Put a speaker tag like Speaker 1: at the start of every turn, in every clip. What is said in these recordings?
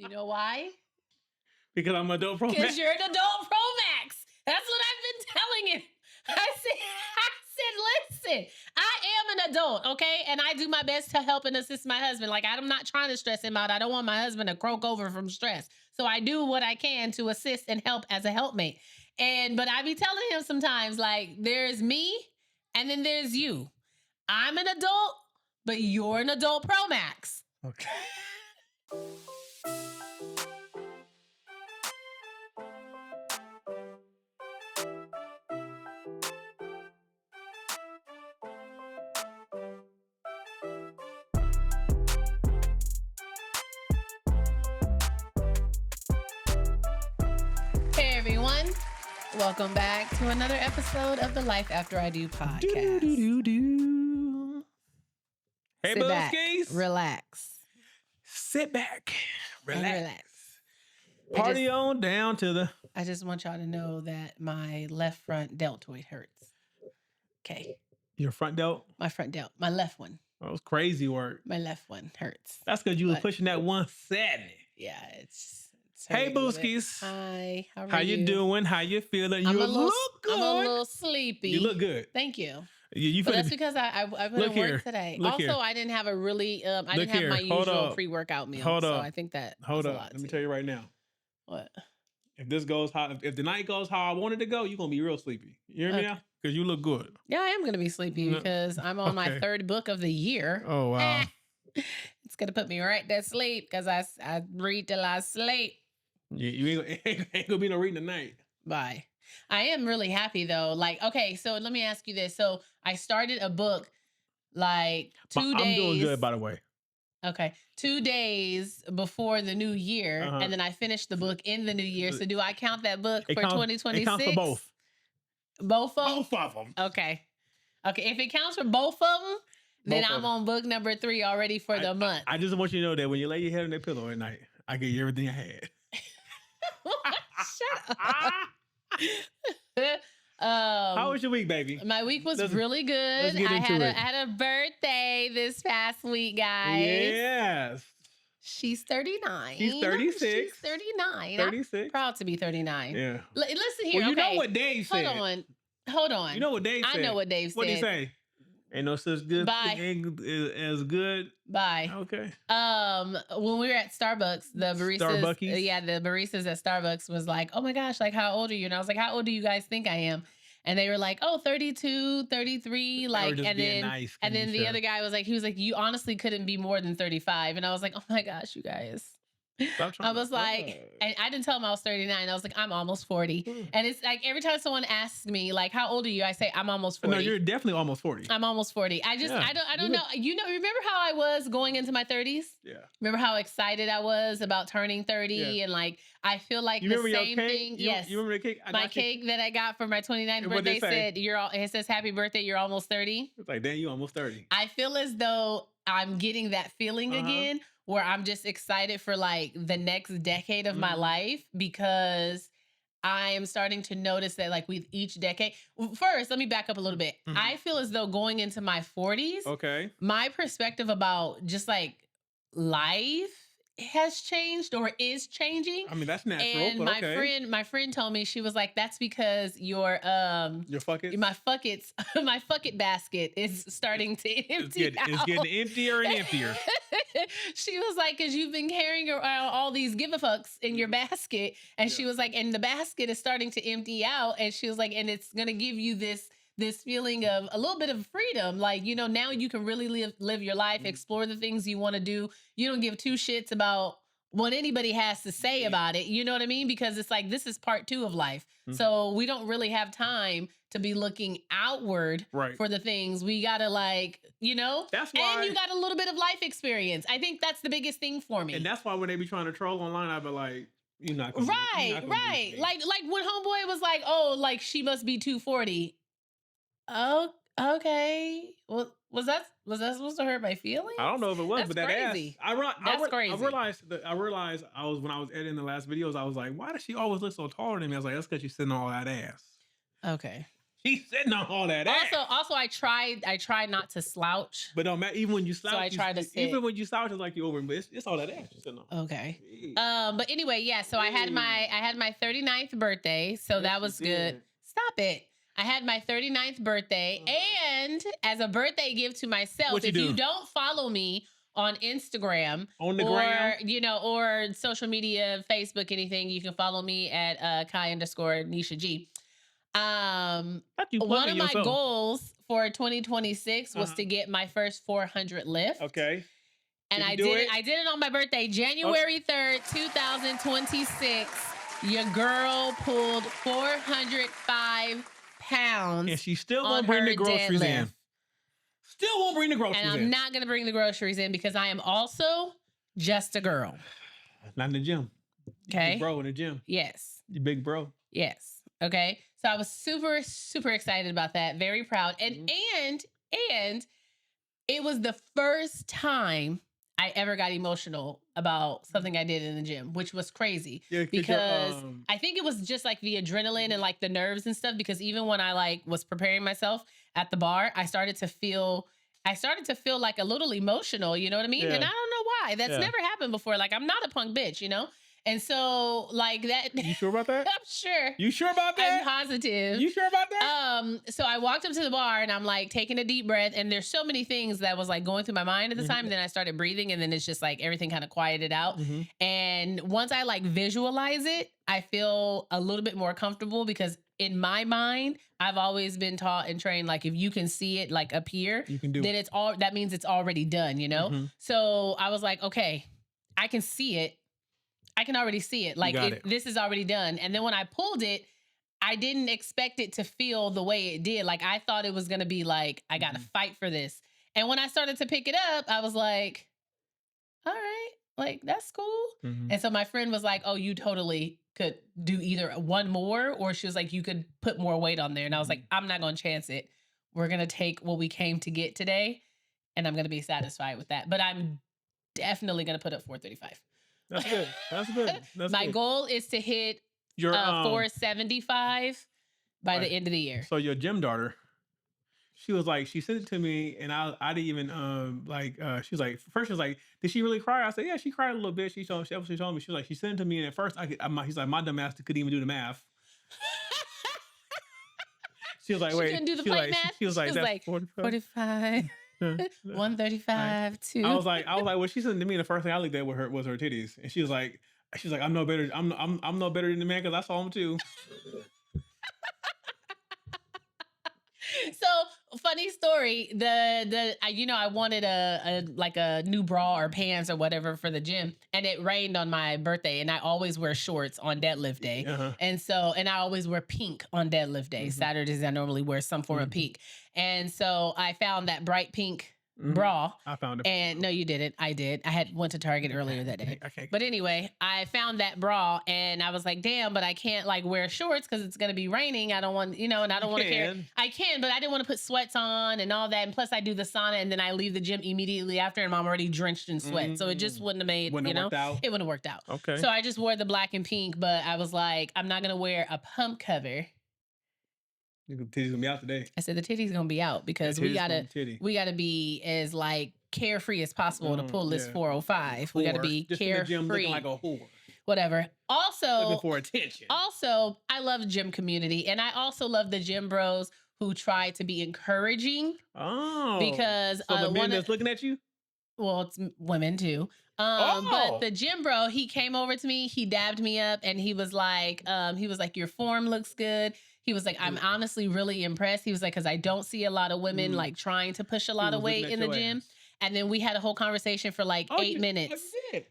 Speaker 1: You know why?
Speaker 2: Because I'm an adult Pro Max.
Speaker 1: Because you're an adult Pro Max. That's what I've been telling you. I said, listen, I am an adult, okay? And I do my best to help and assist my husband. Like, I'm not trying to stress him out. I don't want my husband to croak over from stress. So I do what I can to assist and help as a helpmate. But I be telling him sometimes, like, there's me and then there's you. I'm an adult, but you're an adult Pro Max.
Speaker 2: Okay.
Speaker 1: Hey, everyone. Welcome back to another episode of the Life After I Do podcast.
Speaker 2: Hey,
Speaker 1: Sit back,
Speaker 2: Buskies.
Speaker 1: relax.
Speaker 2: Sit back.
Speaker 1: And
Speaker 2: Relax. Party on down to the...
Speaker 1: I just want y'all to know that my left front deltoid hurts. Okay.
Speaker 2: Your front delt?
Speaker 1: My front delt. My left one.
Speaker 2: That was crazy work.
Speaker 1: My left one hurts.
Speaker 2: That's because you were
Speaker 1: But-
Speaker 2: pushing that 170.
Speaker 1: Yeah, it's
Speaker 2: Hey,
Speaker 1: hurting a bit.
Speaker 2: Booskies.
Speaker 1: Hi.
Speaker 2: How you doing? How you feeling? You look good.
Speaker 1: I'm a little sleepy.
Speaker 2: You look good.
Speaker 1: Thank you.
Speaker 2: You
Speaker 1: But
Speaker 2: finna
Speaker 1: that's
Speaker 2: be-
Speaker 1: because I put
Speaker 2: Look
Speaker 1: in work
Speaker 2: here.
Speaker 1: today.
Speaker 2: Look
Speaker 1: Also,
Speaker 2: here.
Speaker 1: I didn't have a really I
Speaker 2: Look
Speaker 1: didn't have
Speaker 2: here.
Speaker 1: my
Speaker 2: Hold
Speaker 1: usual
Speaker 2: up.
Speaker 1: pre-workout meal.
Speaker 2: Hold
Speaker 1: so
Speaker 2: up.
Speaker 1: I think that
Speaker 2: Hold
Speaker 1: was a
Speaker 2: up.
Speaker 1: lot
Speaker 2: Let me
Speaker 1: too.
Speaker 2: tell you right now.
Speaker 1: What?
Speaker 2: If this goes how, if the night goes how I want it to go, you're gonna be real sleepy. You hear me
Speaker 1: Okay.
Speaker 2: now? Because you look good.
Speaker 1: Yeah, I am going to be sleepy
Speaker 2: No.
Speaker 1: because I'm on my
Speaker 2: Okay.
Speaker 1: third book of the year.
Speaker 2: Oh wow.
Speaker 1: It's going to put me right to sleep because I read till I sleep.
Speaker 2: You ain't gonna be no reading tonight.
Speaker 1: Bye. I am really happy though. Like, okay, so let me ask you this. So I started a book like 2 days.
Speaker 2: I'm doing good, by the way.
Speaker 1: Okay. 2 days before the new year.
Speaker 2: Uh-huh.
Speaker 1: And then I finished the book in the new year. So do I count that book for
Speaker 2: It
Speaker 1: 2026?
Speaker 2: counts for both.
Speaker 1: Both of them?
Speaker 2: Both of them.
Speaker 1: Okay. Okay. If it counts for both of them, then
Speaker 2: Both of
Speaker 1: I'm
Speaker 2: 'em.
Speaker 1: on book number 3 already for the month.
Speaker 2: I just want you to know that when you lay your head on that pillow at night, I give you everything I had.
Speaker 1: Shut up.
Speaker 2: How was your week, baby?
Speaker 1: My week was
Speaker 2: Let's-
Speaker 1: really good.
Speaker 2: let's get
Speaker 1: I
Speaker 2: into
Speaker 1: had
Speaker 2: it.
Speaker 1: I had a birthday this past week, guys.
Speaker 2: Yes.
Speaker 1: She's 39.
Speaker 2: She's 36.
Speaker 1: She's 39.
Speaker 2: 36.
Speaker 1: I'm proud to be 39.
Speaker 2: Yeah.
Speaker 1: Listen here.
Speaker 2: Well, you
Speaker 1: okay.
Speaker 2: know what Dave said.
Speaker 1: Hold on.
Speaker 2: You know what Dave
Speaker 1: I
Speaker 2: said.
Speaker 1: know what Dave
Speaker 2: What did he
Speaker 1: said.
Speaker 2: say? Ain't no such good
Speaker 1: Bye.
Speaker 2: thing as good.
Speaker 1: Bye.
Speaker 2: Okay.
Speaker 1: When we were at Starbucks, the baristas,
Speaker 2: Starbuckies?
Speaker 1: the baristas at Starbucks was like, "Oh my gosh, like how old are you?" And I was like, "How old do you guys think I am?" And they were like, "Oh, 32, 33." Like,
Speaker 2: just
Speaker 1: and
Speaker 2: being
Speaker 1: then
Speaker 2: nice,
Speaker 1: and then the
Speaker 2: Kanisha.
Speaker 1: other guy was like, "You honestly couldn't be more than 35." And I was like, "Oh my gosh, you guys."
Speaker 2: Stop trying
Speaker 1: I was
Speaker 2: to-
Speaker 1: like, and I didn't tell him I was 39. I was like, I'm almost 40.
Speaker 2: Mm.
Speaker 1: And it's like every time someone asks me, like, how old are you? I say, I'm almost 40.
Speaker 2: No, you're definitely almost 40.
Speaker 1: I'm almost 40. I
Speaker 2: Yeah.
Speaker 1: don't know. Remember how I was going into my 30s?
Speaker 2: Yeah.
Speaker 1: Remember how excited I was about turning 30?
Speaker 2: Yeah.
Speaker 1: And like, I feel like
Speaker 2: You
Speaker 1: the
Speaker 2: remember
Speaker 1: same
Speaker 2: your cake?
Speaker 1: thing.
Speaker 2: You,
Speaker 1: Yes.
Speaker 2: You remember the cake? I
Speaker 1: My
Speaker 2: got you.
Speaker 1: cake that I got for my 29th
Speaker 2: And what'd they
Speaker 1: birthday
Speaker 2: say?
Speaker 1: said, it says happy birthday, you're almost 30.
Speaker 2: It's like, damn, you almost 30.
Speaker 1: I feel as though I'm getting that feeling
Speaker 2: Uh-huh.
Speaker 1: again where I'm just excited for like the next decade of my
Speaker 2: Mhm.
Speaker 1: life because I am starting to notice that like with each decade. First, let me back up a little bit.
Speaker 2: Mhm.
Speaker 1: I feel as though going into my 40s,
Speaker 2: Okay.
Speaker 1: my perspective about just like life has changed or is changing.
Speaker 2: I mean, that's natural,
Speaker 1: And
Speaker 2: but okay.
Speaker 1: my friend told me, she was like, that's because your
Speaker 2: Your fucking
Speaker 1: my fuck it basket is starting to empty
Speaker 2: it's getting emptier and emptier.
Speaker 1: She was like, because you've been carrying around all these give a fucks in your basket. And she was like, and the basket is starting to empty out. And she was like, and it's going to give you this feeling of a little bit of freedom. Like, now you can really live your life,
Speaker 2: Mhm.
Speaker 1: explore the things you want to do. You don't give two shits about what anybody has to say
Speaker 2: Yeah.
Speaker 1: about it. You know what I mean? Because it's like, this is part 2 of life.
Speaker 2: Mhm.
Speaker 1: So we don't really have time to be looking outward
Speaker 2: Right.
Speaker 1: for the things. We got to
Speaker 2: That's why.
Speaker 1: and you got a little bit of life experience. I think that's the biggest thing for me.
Speaker 2: And that's why when they be trying to troll online, I be like, you're not gonna
Speaker 1: Right. Like when homeboy was like, "Oh, like she must be 240." Oh, okay. Well, was that supposed to hurt my feelings?
Speaker 2: I don't know if it was,
Speaker 1: That's
Speaker 2: but that
Speaker 1: crazy.
Speaker 2: ass.
Speaker 1: That's crazy.
Speaker 2: I realized when I was editing the last videos, I was like, why does she always look so taller than me? I was like, that's because she's sitting on all that ass.
Speaker 1: Okay.
Speaker 2: She's sitting on all that ass.
Speaker 1: Also, I tried not to slouch.
Speaker 2: But don't matter. Even when you slouch,
Speaker 1: I try to sit.
Speaker 2: even when you slouch, it's like you over. But it's all that ass you're sitting on.
Speaker 1: Okay.
Speaker 2: Yeah.
Speaker 1: But anyway, yeah. So I had my 39th birthday, so
Speaker 2: Yes,
Speaker 1: that was
Speaker 2: you
Speaker 1: good.
Speaker 2: did.
Speaker 1: Stop it. I had my 39th birthday, and as a birthday gift to myself,
Speaker 2: What you
Speaker 1: if
Speaker 2: do?
Speaker 1: you don't follow me on Instagram
Speaker 2: On the
Speaker 1: or
Speaker 2: gram?
Speaker 1: or social media, Facebook, anything, you can follow me at Kai_Nisha G.
Speaker 2: Thought you
Speaker 1: One
Speaker 2: plugging
Speaker 1: of my
Speaker 2: yourself.
Speaker 1: goals for 2026 was
Speaker 2: Uh-huh.
Speaker 1: to get my first 400 lift.
Speaker 2: Okay.
Speaker 1: And
Speaker 2: Did you
Speaker 1: I
Speaker 2: do
Speaker 1: did
Speaker 2: it?
Speaker 1: it. I did it on my birthday, January 3rd, 2026. Your girl pulled 405 pounds.
Speaker 2: And she still
Speaker 1: on
Speaker 2: won't bring the
Speaker 1: her
Speaker 2: groceries in.
Speaker 1: deadlift.
Speaker 2: Still won't bring the groceries
Speaker 1: And I'm
Speaker 2: in.
Speaker 1: not going to bring the groceries in because I am also just a girl.
Speaker 2: Not in the gym. You
Speaker 1: Okay.
Speaker 2: big bro in the gym.
Speaker 1: Yes.
Speaker 2: You big bro.
Speaker 1: Yes. Okay. So I was super, super excited about that. Very proud. And and it was the first time I ever got emotional about something I did in the gym, which was crazy.
Speaker 2: Yeah,
Speaker 1: because I think it was just like the adrenaline and like the nerves and stuff. Because even when I like was preparing myself at the bar, I started to feel like a little emotional, you know what I mean?
Speaker 2: Yeah.
Speaker 1: And I don't know why. That's
Speaker 2: Yeah.
Speaker 1: never happened before. Like, I'm not a punk bitch, you know? And so like that.
Speaker 2: You sure about that?
Speaker 1: I'm sure.
Speaker 2: You sure about that?
Speaker 1: I'm positive.
Speaker 2: You sure about that?
Speaker 1: So I walked up to the bar and I'm like taking a deep breath, and there's so many things that was like going through my mind at the time. And then I started breathing, and then it's just like everything kind of quieted out. And once I like visualize it, I feel a little bit more comfortable, because in my mind, I've always been taught and trained, like, if you can see it like up here,
Speaker 2: You can do
Speaker 1: then
Speaker 2: it.
Speaker 1: that means it's already done, you know? So I was like, okay, I can see it. I can already see it. Like,
Speaker 2: got it.
Speaker 1: this is already done. And then when I pulled it, I didn't expect it to feel the way it did. Like, I thought it was going to be like, I got to fight for this. And when I started to pick it up, I was like, all right, like, that's cool. And so my friend was like, oh, you totally could do either one more, or she was like, you could put more weight on there. And I was like, I'm not going to chance it. We're going to take what we came to get today, and I'm going to be satisfied with that. But I'm definitely going to put up 435.
Speaker 2: That's good. That's good. That's
Speaker 1: My
Speaker 2: good.
Speaker 1: goal is to hit
Speaker 2: Your
Speaker 1: 475 by the end of the year.
Speaker 2: So your gym daughter, she was like, she sent it to me, and I didn't even she was like, first she was like, did she really cry? I said, yeah, she cried a little bit. She told me, she was like, she sent it to me, and at first he's like, my dumb ass couldn't even do the math. She was like, wait,
Speaker 1: couldn't do the
Speaker 2: she was
Speaker 1: plate
Speaker 2: like,
Speaker 1: math?
Speaker 2: She was like,
Speaker 1: She was
Speaker 2: that's
Speaker 1: like,
Speaker 2: 45.
Speaker 1: 135 2.
Speaker 2: I was like, well, she sent it to me, and the first thing I looked at was her titties, and she was like, I'm no better. I'm no better than the man, because I saw him too.
Speaker 1: So, funny story. I wanted a new bra or pants or whatever for the gym, and it rained on my birthday, and I always wear shorts on deadlift day. And I always wear pink on deadlift day. Saturdays, I normally wear some form of pink. And so I found that bright pink bra.
Speaker 2: I found it.
Speaker 1: And no, you didn't. I did. I went to Target earlier that day.
Speaker 2: Okay.
Speaker 1: But anyway, I found that bra, and I was like, damn, but I can't like wear shorts because it's going to be raining. I don't want, and I don't want to carry. I can, but I didn't want to put sweats on and all that. And plus I do the sauna, and then I leave the gym immediately after, and I'm already drenched in sweat. So it just wouldn't have made,
Speaker 2: Wouldn't have worked out.
Speaker 1: It wouldn't have worked out.
Speaker 2: Okay.
Speaker 1: So I just wore the black and pink, but I was like, I'm not going to wear a pump cover.
Speaker 2: The titties gonna be out today.
Speaker 1: I said the titties gonna be out because we gotta be as like carefree as possible to pull this 405. We gotta be
Speaker 2: just in the gym
Speaker 1: carefree.
Speaker 2: looking like a whore.
Speaker 1: Whatever. Also,
Speaker 2: looking for attention.
Speaker 1: Also, I love the gym community, and I also love the gym bros who try to be encouraging.
Speaker 2: Oh,
Speaker 1: because
Speaker 2: so the men that's looking at you.
Speaker 1: Well, it's women too. But the gym bro, he came over to me, he dabbed me up, and he was like, your form looks good. He was like, I'm honestly really impressed. He was like, because I don't see a lot of women like trying to push a lot of weight in the gym. And then we had a whole conversation for like 8 minutes.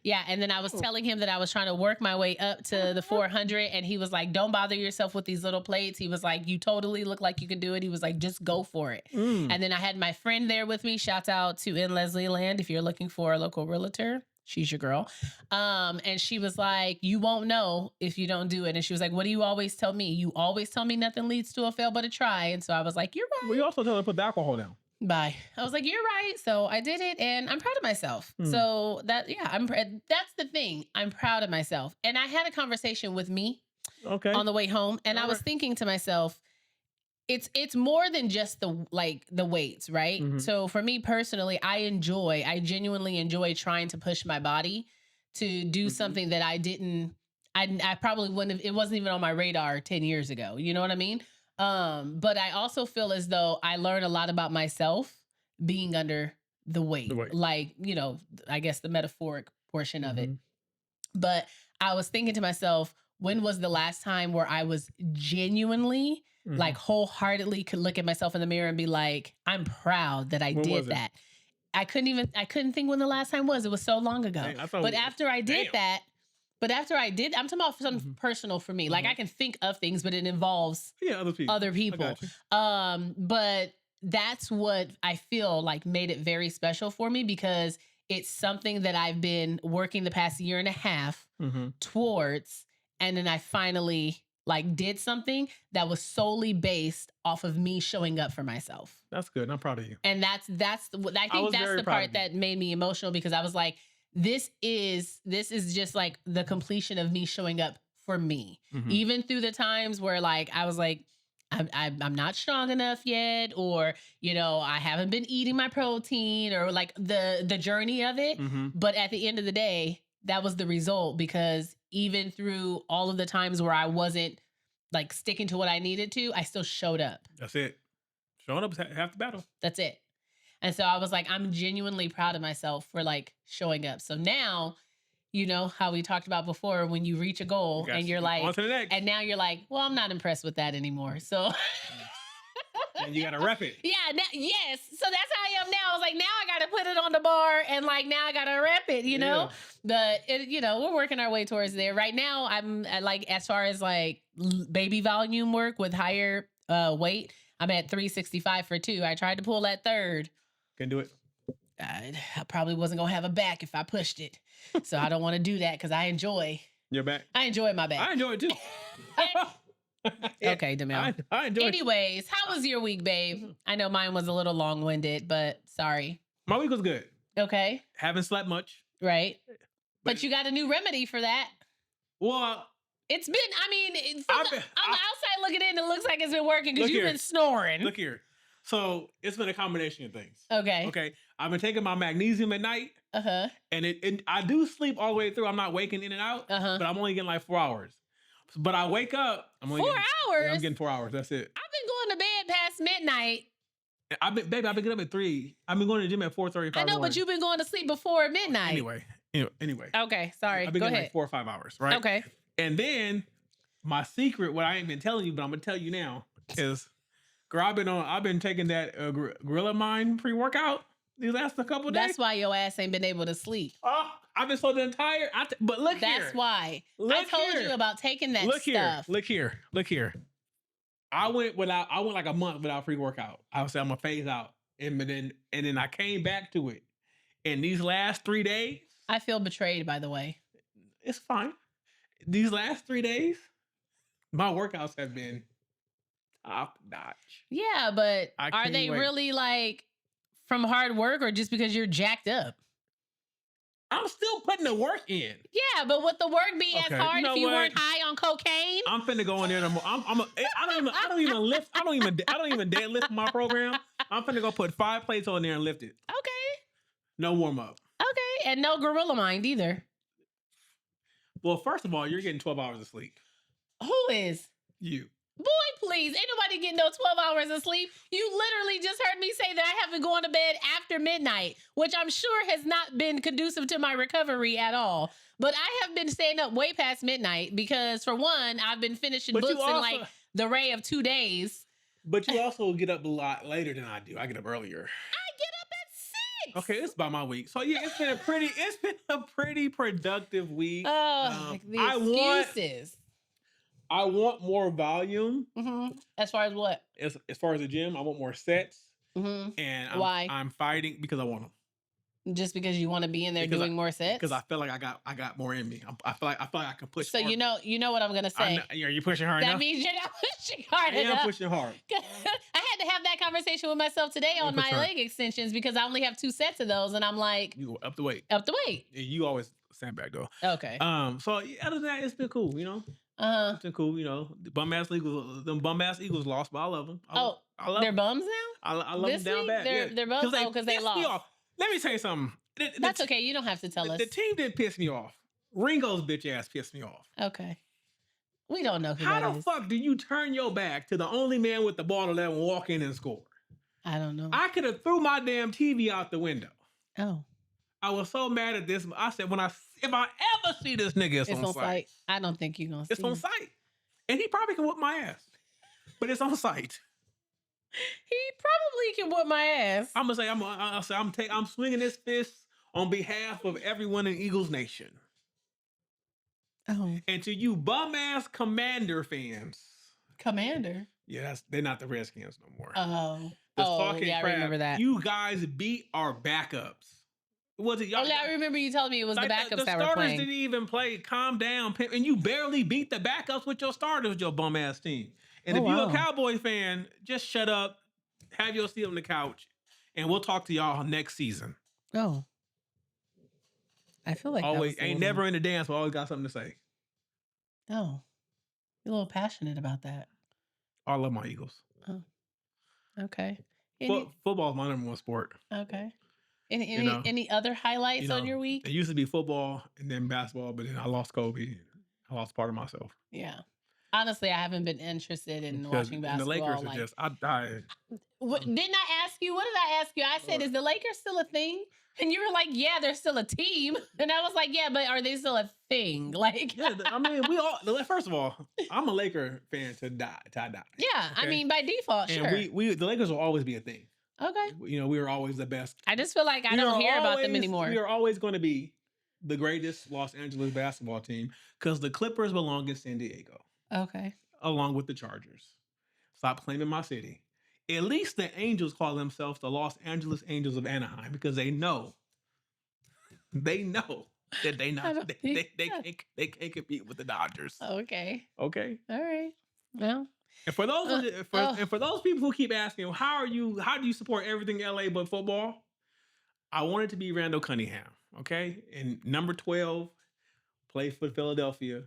Speaker 1: Yeah. And then I was telling him that I was trying to work my way up to the 400. And he was like, don't bother yourself with these little plates. He was like, you totally look like you can do it. He was like, just go for it. And then I had my friend there with me. Shout out to in Leslie Land. If you're looking for a local realtor, she's your girl. And she was like, you won't know if you don't do it. And she was like, what do you always tell me? You always tell me nothing leads to a fail but a try. And so I was like, you're right.
Speaker 2: We also tell her to put the alcohol down.
Speaker 1: Bye. I was like, you're right. So I did it, and I'm proud of myself. So that's the thing. I'm proud of myself. And I had a conversation with me on the way home, and I was thinking to myself, it's more than just the weights, right?
Speaker 2: Mhm.
Speaker 1: So for me personally, I genuinely enjoy trying to push my body to do
Speaker 2: Mhm.
Speaker 1: something that I probably wouldn't have, it wasn't even on my radar 10 years ago. You know what I mean? But I also feel as though I learn a lot about myself being under the
Speaker 2: The
Speaker 1: weight,
Speaker 2: weight.
Speaker 1: like, I guess the metaphoric portion of it.
Speaker 2: Mhm.
Speaker 1: But I was thinking to myself, when was the last time where I was genuinely, like,
Speaker 2: Mhm.
Speaker 1: wholeheartedly could look at myself in the mirror and be like, I'm proud that I
Speaker 2: When was
Speaker 1: did
Speaker 2: it?
Speaker 1: that. I couldn't think when the last time was. It was so long ago.
Speaker 2: Dang, I thought
Speaker 1: But
Speaker 2: it was
Speaker 1: after I did
Speaker 2: damn.
Speaker 1: that, I'm talking about something
Speaker 2: Mhm.
Speaker 1: personal for me. Like,
Speaker 2: Uh-huh.
Speaker 1: I can think of things, but it involves
Speaker 2: Yeah, other people.
Speaker 1: other
Speaker 2: I got
Speaker 1: people.
Speaker 2: you.
Speaker 1: But that's what I feel like made it very special for me, because it's something that I've been working the past year and a half
Speaker 2: Mhm.
Speaker 1: towards, and then I finally like did something that was solely based off of me showing up for myself.
Speaker 2: That's good. I'm proud of you.
Speaker 1: And I
Speaker 2: I
Speaker 1: think
Speaker 2: was
Speaker 1: that's
Speaker 2: very
Speaker 1: the
Speaker 2: proud
Speaker 1: part
Speaker 2: of you.
Speaker 1: that made me emotional, because I was like, this is just like the completion of me showing up for me.
Speaker 2: Mhm.
Speaker 1: Even through the times where like I was like, I'm not strong enough yet, or I haven't been eating my protein, or like the journey of it.
Speaker 2: Mhm.
Speaker 1: But at the end of the day, that was the result, because even through all of the times where I wasn't like sticking to what I needed to, I still showed up.
Speaker 2: That's it. Showing up is half the battle.
Speaker 1: That's it. And so I was like, I'm genuinely proud of myself for like showing up. So now, how we talked about before, when you reach a goal
Speaker 2: Got
Speaker 1: and
Speaker 2: you.
Speaker 1: you're
Speaker 2: On
Speaker 1: like,
Speaker 2: to the next.
Speaker 1: and now you're like, well, I'm not impressed with that anymore. So
Speaker 2: And you gotta rep it.
Speaker 1: yeah, yes. So that's how I am now. I was like, now I got to put it on the bar, and like now I got to rep it,
Speaker 2: Yeah.
Speaker 1: we're working our way towards there. Right now, I'm like, as far as like baby volume work with higher weight, I'm at 365 for 2. I tried to pull that third.
Speaker 2: Can do it.
Speaker 1: I probably wasn't gonna have a back if I pushed it, so I don't want to do that, because
Speaker 2: You're back.
Speaker 1: I enjoy my
Speaker 2: I
Speaker 1: back.
Speaker 2: enjoy it too.
Speaker 1: Okay, Demel.
Speaker 2: I enjoy it.
Speaker 1: Anyways, how was your week, babe? I know mine was a little long-winded, but sorry.
Speaker 2: My week was good.
Speaker 1: Okay,
Speaker 2: Haven't slept much.
Speaker 1: right.
Speaker 2: But-
Speaker 1: But you got a new remedy for that.
Speaker 2: Well,
Speaker 1: It's been, on
Speaker 2: I've
Speaker 1: the
Speaker 2: been-
Speaker 1: outside looking in, it looks like it's been working, because
Speaker 2: Look
Speaker 1: you've
Speaker 2: here.
Speaker 1: been snoring.
Speaker 2: look here. So it's been a combination of things.
Speaker 1: Okay.
Speaker 2: Okay. I've been taking my magnesium at night,
Speaker 1: Uh-huh.
Speaker 2: and I do sleep all the way through. I'm not waking in and out,
Speaker 1: Uh-huh.
Speaker 2: but I'm only getting like 4 hours. But I wake up. I'm only
Speaker 1: 4
Speaker 2: getting,
Speaker 1: hours?
Speaker 2: Yeah, I'm getting 4 hours. That's it.
Speaker 1: I've been going to bed past midnight.
Speaker 2: I've been getting up at 3. I've been going to the gym at 4:35.
Speaker 1: I know, but you've been going to sleep before midnight.
Speaker 2: Anyway.
Speaker 1: Okay, sorry.
Speaker 2: I've been
Speaker 1: Go
Speaker 2: getting
Speaker 1: ahead.
Speaker 2: like 4 or 5 hours, right?
Speaker 1: Okay.
Speaker 2: And then my secret, what I ain't been telling you, but I'm gonna tell you now, is, girl, I've been taking that Gorilla Mind pre-workout these last couple of days.
Speaker 1: That's why your ass ain't been able to sleep.
Speaker 2: Oh, I've been so damn tired. But look here.
Speaker 1: That's why. I
Speaker 2: Look
Speaker 1: told
Speaker 2: here.
Speaker 1: you about taking that
Speaker 2: Look
Speaker 1: stuff.
Speaker 2: here. Look here. I went like a month without pre-workout. I was saying I'm gonna phase out, and then I came back to it. And these last 3 days,
Speaker 1: I feel betrayed, by the way.
Speaker 2: it's fine. These last 3 days, my workouts have been top notch.
Speaker 1: Yeah, but
Speaker 2: I
Speaker 1: are
Speaker 2: can't
Speaker 1: they
Speaker 2: wait.
Speaker 1: really like from hard work, or just because you're jacked up?
Speaker 2: I'm still putting the work in.
Speaker 1: Yeah, but would the work be
Speaker 2: Okay,
Speaker 1: as hard
Speaker 2: you know
Speaker 1: if you
Speaker 2: what?
Speaker 1: weren't high on cocaine?
Speaker 2: I'm finna go in there tomorrow. I don't even lift. I don't even deadlift my program. I'm finna go put 5 plates on there and lift it.
Speaker 1: Okay.
Speaker 2: No warm up.
Speaker 1: Okay. And no gorilla mind either.
Speaker 2: Well, first of all, you're getting 12 hours of sleep.
Speaker 1: Who is?
Speaker 2: You.
Speaker 1: Boy, please. Ain't nobody getting no 12 hours of sleep. You literally just heard me say that I haven't gone to bed after midnight, which I'm sure has not been conducive to my recovery at all. But I have been staying up way past midnight because, for one, I've been finishing
Speaker 2: But you
Speaker 1: books in
Speaker 2: also-
Speaker 1: like the array of 2 days.
Speaker 2: But you also get up a lot later than I do. I get up earlier.
Speaker 1: I get up at 6.
Speaker 2: Okay, it's about my week. So yeah, it's been a pretty productive week.
Speaker 1: Oh, the excuses.
Speaker 2: I want more volume.
Speaker 1: As far as what?
Speaker 2: As far as the gym, I want more sets.
Speaker 1: Mm-hmm.
Speaker 2: And
Speaker 1: Why?
Speaker 2: I'm fighting because I want them.
Speaker 1: Just because you want to be in there doing more sets?
Speaker 2: Because I feel like I got more in me. I feel like I can push.
Speaker 1: So
Speaker 2: harder.
Speaker 1: you know what I'm gonna say.
Speaker 2: Are you pushing hard
Speaker 1: That
Speaker 2: enough?
Speaker 1: means you're not pushing hard
Speaker 2: I am
Speaker 1: enough.
Speaker 2: pushing hard.
Speaker 1: I had to have that conversation with myself today on my leg extensions, because I only have 2 sets of those, and I'm like,
Speaker 2: You up the weight.
Speaker 1: up the weight.
Speaker 2: You always stand back though.
Speaker 1: Okay.
Speaker 2: So other than that, it's been cool. You know. Something cool, you know. The bum ass Eagles lost, but I love them.
Speaker 1: Oh,
Speaker 2: I love
Speaker 1: they're
Speaker 2: them.
Speaker 1: bums now?
Speaker 2: I love them
Speaker 1: This
Speaker 2: down
Speaker 1: week?
Speaker 2: bad. Yeah,
Speaker 1: They're bums? Oh, because they
Speaker 2: pissed me
Speaker 1: lost.
Speaker 2: off. Let me tell you something.
Speaker 1: That's okay. You don't have to tell us.
Speaker 2: The team didn't piss me off. Ringo's bitch ass pissed me off.
Speaker 1: Okay. We don't know who
Speaker 2: How
Speaker 1: that
Speaker 2: the
Speaker 1: is.
Speaker 2: fuck do you turn your back to the only man with the ball to let him walk in and score?
Speaker 1: I don't know.
Speaker 2: I could have threw my damn TV out the window.
Speaker 1: Oh.
Speaker 2: I was so mad at this. I said, if I ever see this nigga, it's on sight.
Speaker 1: I don't think you're gonna see
Speaker 2: It's on
Speaker 1: him.
Speaker 2: sight. And he probably can whoop my ass. But it's on sight.
Speaker 1: He probably can whoop my ass.
Speaker 2: I'm gonna say I'm swinging this fist on behalf of everyone in Eagles Nation.
Speaker 1: Oh.
Speaker 2: And to you bum ass Commander fans.
Speaker 1: Commander?
Speaker 2: Yeah, they're not the Redskins no more.
Speaker 1: Oh.
Speaker 2: Yeah,
Speaker 1: I remember that.
Speaker 2: You guys beat our backups. Was it y'all?
Speaker 1: I remember you telling me it was the backups that were
Speaker 2: starters
Speaker 1: playing.
Speaker 2: didn't even play. Calm down, and you barely beat the backups with your starters, your bum ass team. And if you're a Cowboy fan, just shut up, have your seat on the couch, and we'll talk to y'all next season.
Speaker 1: Oh. I feel like
Speaker 2: always ain't never in the dance, but always got something to say.
Speaker 1: Oh. You're a little passionate about that.
Speaker 2: I love my Eagles.
Speaker 1: Oh. Okay.
Speaker 2: Football's my number one sport.
Speaker 1: Okay. Any other highlights on your week?
Speaker 2: It used to be football and then basketball, but then I lost Kobe. I lost part of myself.
Speaker 1: Yeah. Honestly, I haven't been interested in watching basketball.
Speaker 2: And the Lakers are just, I died.
Speaker 1: Didn't I ask you? What did I ask you? I said, is the Lakers still a thing? And you were like, yeah, they're still a team. And I was like, yeah, but are they still a thing? Like,
Speaker 2: yeah, I mean, first of all, I'm a Laker fan to die.
Speaker 1: Yeah,
Speaker 2: okay?
Speaker 1: I mean, by default,
Speaker 2: and
Speaker 1: sure.
Speaker 2: The Lakers will always be a thing.
Speaker 1: Okay.
Speaker 2: We were always the best.
Speaker 1: I just feel like I don't hear about them anymore.
Speaker 2: We are always going to be the greatest Los Angeles basketball team because the Clippers belong in San Diego.
Speaker 1: Okay.
Speaker 2: Along with the Chargers. Stop claiming my city. At least the Angels call themselves the Los Angeles Angels of Anaheim because they know that they can't compete with the Dodgers.
Speaker 1: Okay.
Speaker 2: Okay.
Speaker 1: All right. Well.
Speaker 2: And for those people who keep asking, how do you support everything LA but football? I want it to be Randall Cunningham. Okay. And number 12 played for Philadelphia.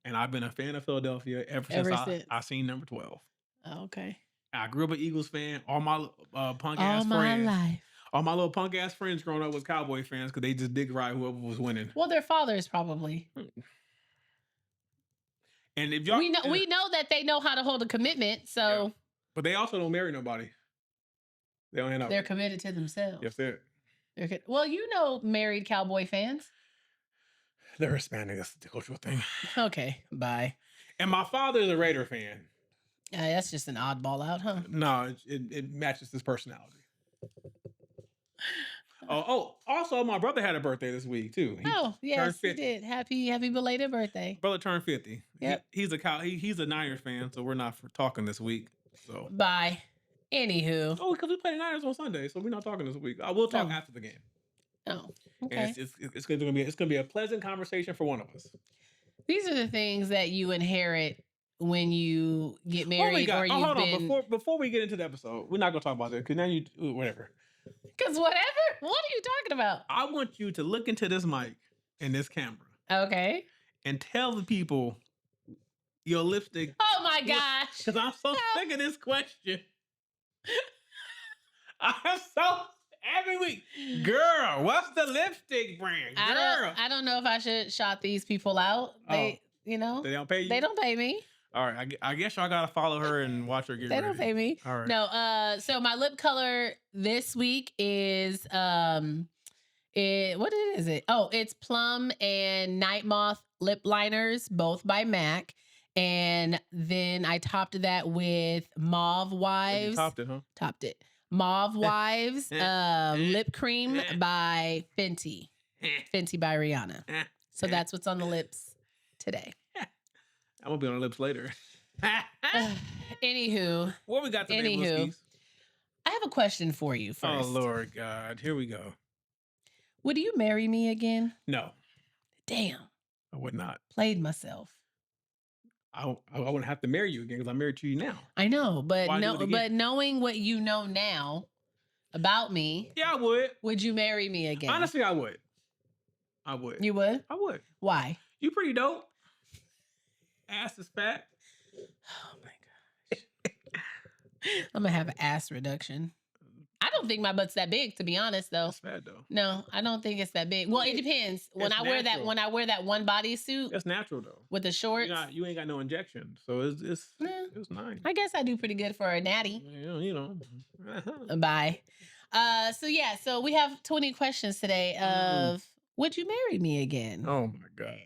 Speaker 2: And I've been a fan of Philadelphia ever since I seen number 12.
Speaker 1: Oh, okay.
Speaker 2: I grew up an Eagles fan. All my punk
Speaker 1: All
Speaker 2: ass friends.
Speaker 1: my life.
Speaker 2: All my little punk ass friends growing up was Cowboy fans because they just dig ride whoever was winning.
Speaker 1: Well, their fathers probably.
Speaker 2: And if y'all,
Speaker 1: we know that they know how to hold a commitment. So,
Speaker 2: yeah. But they also don't marry nobody. They don't end up.
Speaker 1: They're committed to themselves.
Speaker 2: Yes, it.
Speaker 1: Well, married Cowboy fans.
Speaker 2: They're Hispanic. That's the cultural thing.
Speaker 1: Okay, bye.
Speaker 2: And my father is a Raider fan.
Speaker 1: That's just an oddball out, huh?
Speaker 2: No, it matches his personality. Also, my brother had a birthday this week too.
Speaker 1: Yes, he did. Happy belated birthday.
Speaker 2: Brother turned 50.
Speaker 1: Yep.
Speaker 2: He's a Niners fan, so we're not talking this week. So
Speaker 1: bye. Anywho.
Speaker 2: Oh, because we play the Niners on Sunday, so we're not talking this week. We'll talk after the game.
Speaker 1: Oh, okay.
Speaker 2: And it's gonna be a pleasant conversation for one of us.
Speaker 1: These are the things that you inherit when you get married or you've
Speaker 2: hold on. Before we get into the episode, we're not gonna talk about that because now whatever.
Speaker 1: Because whatever? What are you talking about?
Speaker 2: I want you to look into this mic and this camera.
Speaker 1: Okay.
Speaker 2: And tell the people your lipstick.
Speaker 1: Oh my gosh.
Speaker 2: Because I'm so sick of this question. I'm so every week. Girl, what's the lipstick brand? Girl.
Speaker 1: I don't know if I should shout these people out. They don't
Speaker 2: pay you?
Speaker 1: They don't pay me.
Speaker 2: All right, I guess y'all gotta follow her and watch her get ready.
Speaker 1: They don't pay me.
Speaker 2: All right.
Speaker 1: No, so my lip color this week is what is it? Oh, it's Plum and Night Moth lip liners, both by MAC. And then I topped that with Mauve Wives.
Speaker 2: You topped it, huh?
Speaker 1: Topped it. Mauve Wives lip cream by Fenty. Fenty by Rihanna. So that's what's on the lips today.
Speaker 2: I'm gonna be on the lips later.
Speaker 1: Anywho.
Speaker 2: What we got today,
Speaker 1: I have a question for you first.
Speaker 2: Oh, Lord God. Here we go.
Speaker 1: Would you marry me again?
Speaker 2: No.
Speaker 1: Damn.
Speaker 2: I would not.
Speaker 1: Played myself.
Speaker 2: I wouldn't have to marry you again because I'm married to you now.
Speaker 1: I know, but knowing what you know now about me.
Speaker 2: Yeah, I would.
Speaker 1: Would you marry me again?
Speaker 2: Honestly, I would. I would.
Speaker 1: You would?
Speaker 2: I would.
Speaker 1: Why?
Speaker 2: You pretty dope. ass is fat.
Speaker 1: Oh my gosh. I'm gonna have an ass reduction. I don't think my butt's that big, to be honest, though.
Speaker 2: It's fat though.
Speaker 1: No, I don't think it's that big. Well, it depends. When
Speaker 2: It's
Speaker 1: I wear that,
Speaker 2: natural.
Speaker 1: when I wear that one bodysuit
Speaker 2: That's natural though.
Speaker 1: with the shorts,
Speaker 2: You ain't got no injection, so it's nice.
Speaker 1: I guess I do pretty good for a natty.
Speaker 2: You know.
Speaker 1: Bye. So yeah, so we have 20 questions today of would you marry me again?
Speaker 2: Oh my god.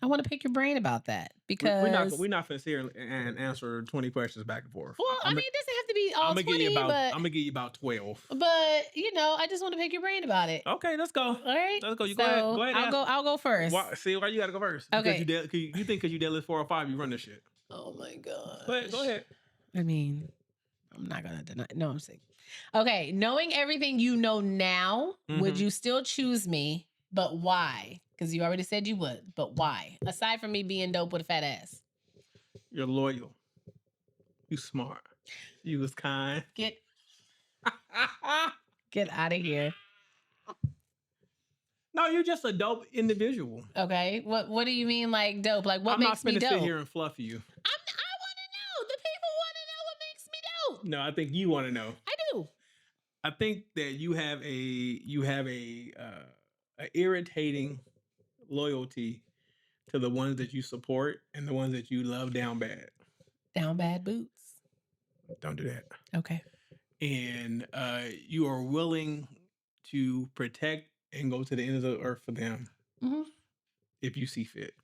Speaker 1: I want to pick your brain about that because
Speaker 2: We're not finna sit here and answer 20 questions back and forth.
Speaker 1: well, I mean, it doesn't have to be all 20,
Speaker 2: I'm
Speaker 1: but
Speaker 2: gonna give you about 12.
Speaker 1: but you know, I just want to pick your brain about it.
Speaker 2: Okay, let's go.
Speaker 1: All right,
Speaker 2: Let's go. You
Speaker 1: so
Speaker 2: go ahead.
Speaker 1: I'll go first.
Speaker 2: See why you gotta go first?
Speaker 1: Okay.
Speaker 2: Because you think because you deadlift 4 or 5, you run this shit.
Speaker 1: Oh my god.
Speaker 2: Go ahead.
Speaker 1: I mean, I'm not gonna deny. No, I'm saying. Okay, knowing everything you know now, would you still choose me? But why? Because you already said you would. But why? Aside from me being dope with a fat ass.
Speaker 2: You're loyal. You smart. You was kind.
Speaker 1: Get out of here.
Speaker 2: No, you're just a dope individual.
Speaker 1: Okay. What do you mean like dope? Like what
Speaker 2: I'm
Speaker 1: makes me
Speaker 2: not
Speaker 1: dope?
Speaker 2: gonna sit here and fluff you.
Speaker 1: I want to know. The people want to know what makes me dope.
Speaker 2: No, I think you want to know.
Speaker 1: I do.
Speaker 2: I think that you have a irritating loyalty to the ones that you support and the ones that you love down bad.
Speaker 1: Down bad boots.
Speaker 2: Don't do that.
Speaker 1: Okay.
Speaker 2: And you are willing to protect and go to the ends of the earth for them if you see fit.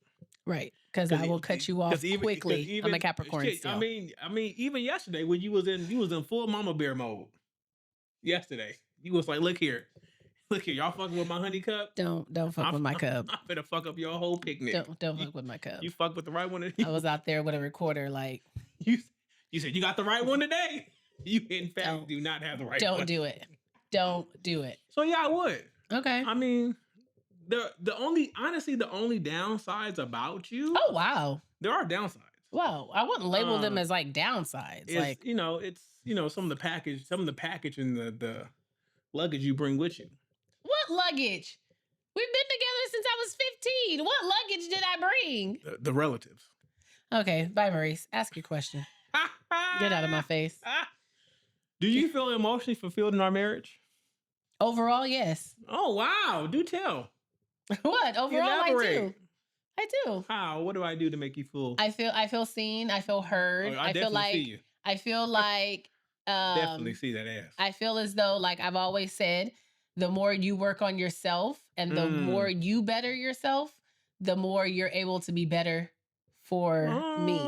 Speaker 1: Right. Because I will cut you off quickly. I'm a Capricorn
Speaker 2: shit,
Speaker 1: still.
Speaker 2: I mean, even yesterday when you was in full mama bear mode. Yesterday, you was like, look here, y'all fucking with my honey cup.
Speaker 1: Don't fuck with my cub.
Speaker 2: I'm gonna fuck up your whole picnic.
Speaker 1: Don't fuck with my cub.
Speaker 2: You fuck with the right one.
Speaker 1: I was out there with a recorder, like
Speaker 2: you said you got the right one today. You in fact do not have the right one.
Speaker 1: Don't do it. Don't do it.
Speaker 2: So yeah, I would.
Speaker 1: Okay.
Speaker 2: I mean, the only downsides about you.
Speaker 1: Oh wow.
Speaker 2: There are downsides.
Speaker 1: Wow, I wouldn't label them as like downsides.
Speaker 2: It's, it's some of the package and the luggage you bring with you.
Speaker 1: What luggage? We've been together since I was 15. What luggage did I bring?
Speaker 2: The relatives.
Speaker 1: Okay, bye, Maurice. Ask your question. Get out of my face.
Speaker 2: Do you feel emotionally fulfilled in our marriage?
Speaker 1: Overall, yes.
Speaker 2: Oh wow! Do tell.
Speaker 1: What? Overall,
Speaker 2: Elaborate.
Speaker 1: I do. I do.
Speaker 2: How? What do I do to make you feel?
Speaker 1: I feel seen. I feel heard.
Speaker 2: I
Speaker 1: feel like
Speaker 2: see you.
Speaker 1: I feel like
Speaker 2: Definitely see that ass.
Speaker 1: I feel as though, like I've always said, the more you work on yourself and the more you better yourself, the more you're able to be better for me.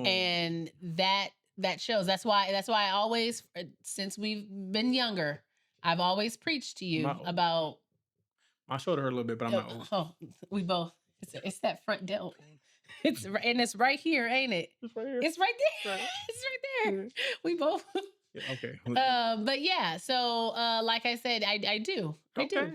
Speaker 1: And that shows. That's why I always, since we've been younger, I've always preached to you about.
Speaker 2: My shoulder hurt a little bit, but I'm not old.
Speaker 1: Oh, we both. It's that front delt. It's right here, ain't it?
Speaker 2: It's right here.
Speaker 1: It's right there.
Speaker 2: Right.
Speaker 1: It's right there. We both.
Speaker 2: Yeah, okay.
Speaker 1: But yeah, so like I said, I do. I do.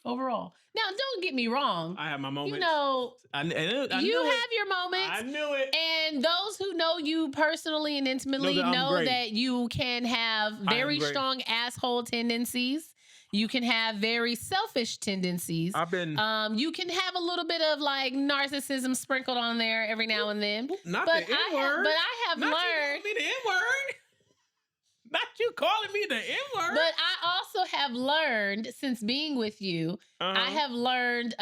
Speaker 1: Overall. Now, don't get me wrong.
Speaker 2: I have my moments.
Speaker 1: You know,
Speaker 2: I
Speaker 1: you have your moments.
Speaker 2: I knew it.
Speaker 1: And those who know you personally and intimately know that you can have very strong asshole tendencies. You can have very selfish tendencies.
Speaker 2: I've been.
Speaker 1: You can have a little bit of like narcissism sprinkled on there every now and then.
Speaker 2: Not the N-word.
Speaker 1: But I have
Speaker 2: not
Speaker 1: learned.
Speaker 2: You calling me the N-word. Not you calling me the N-word.
Speaker 1: But I also have learned since being with you, I have learned,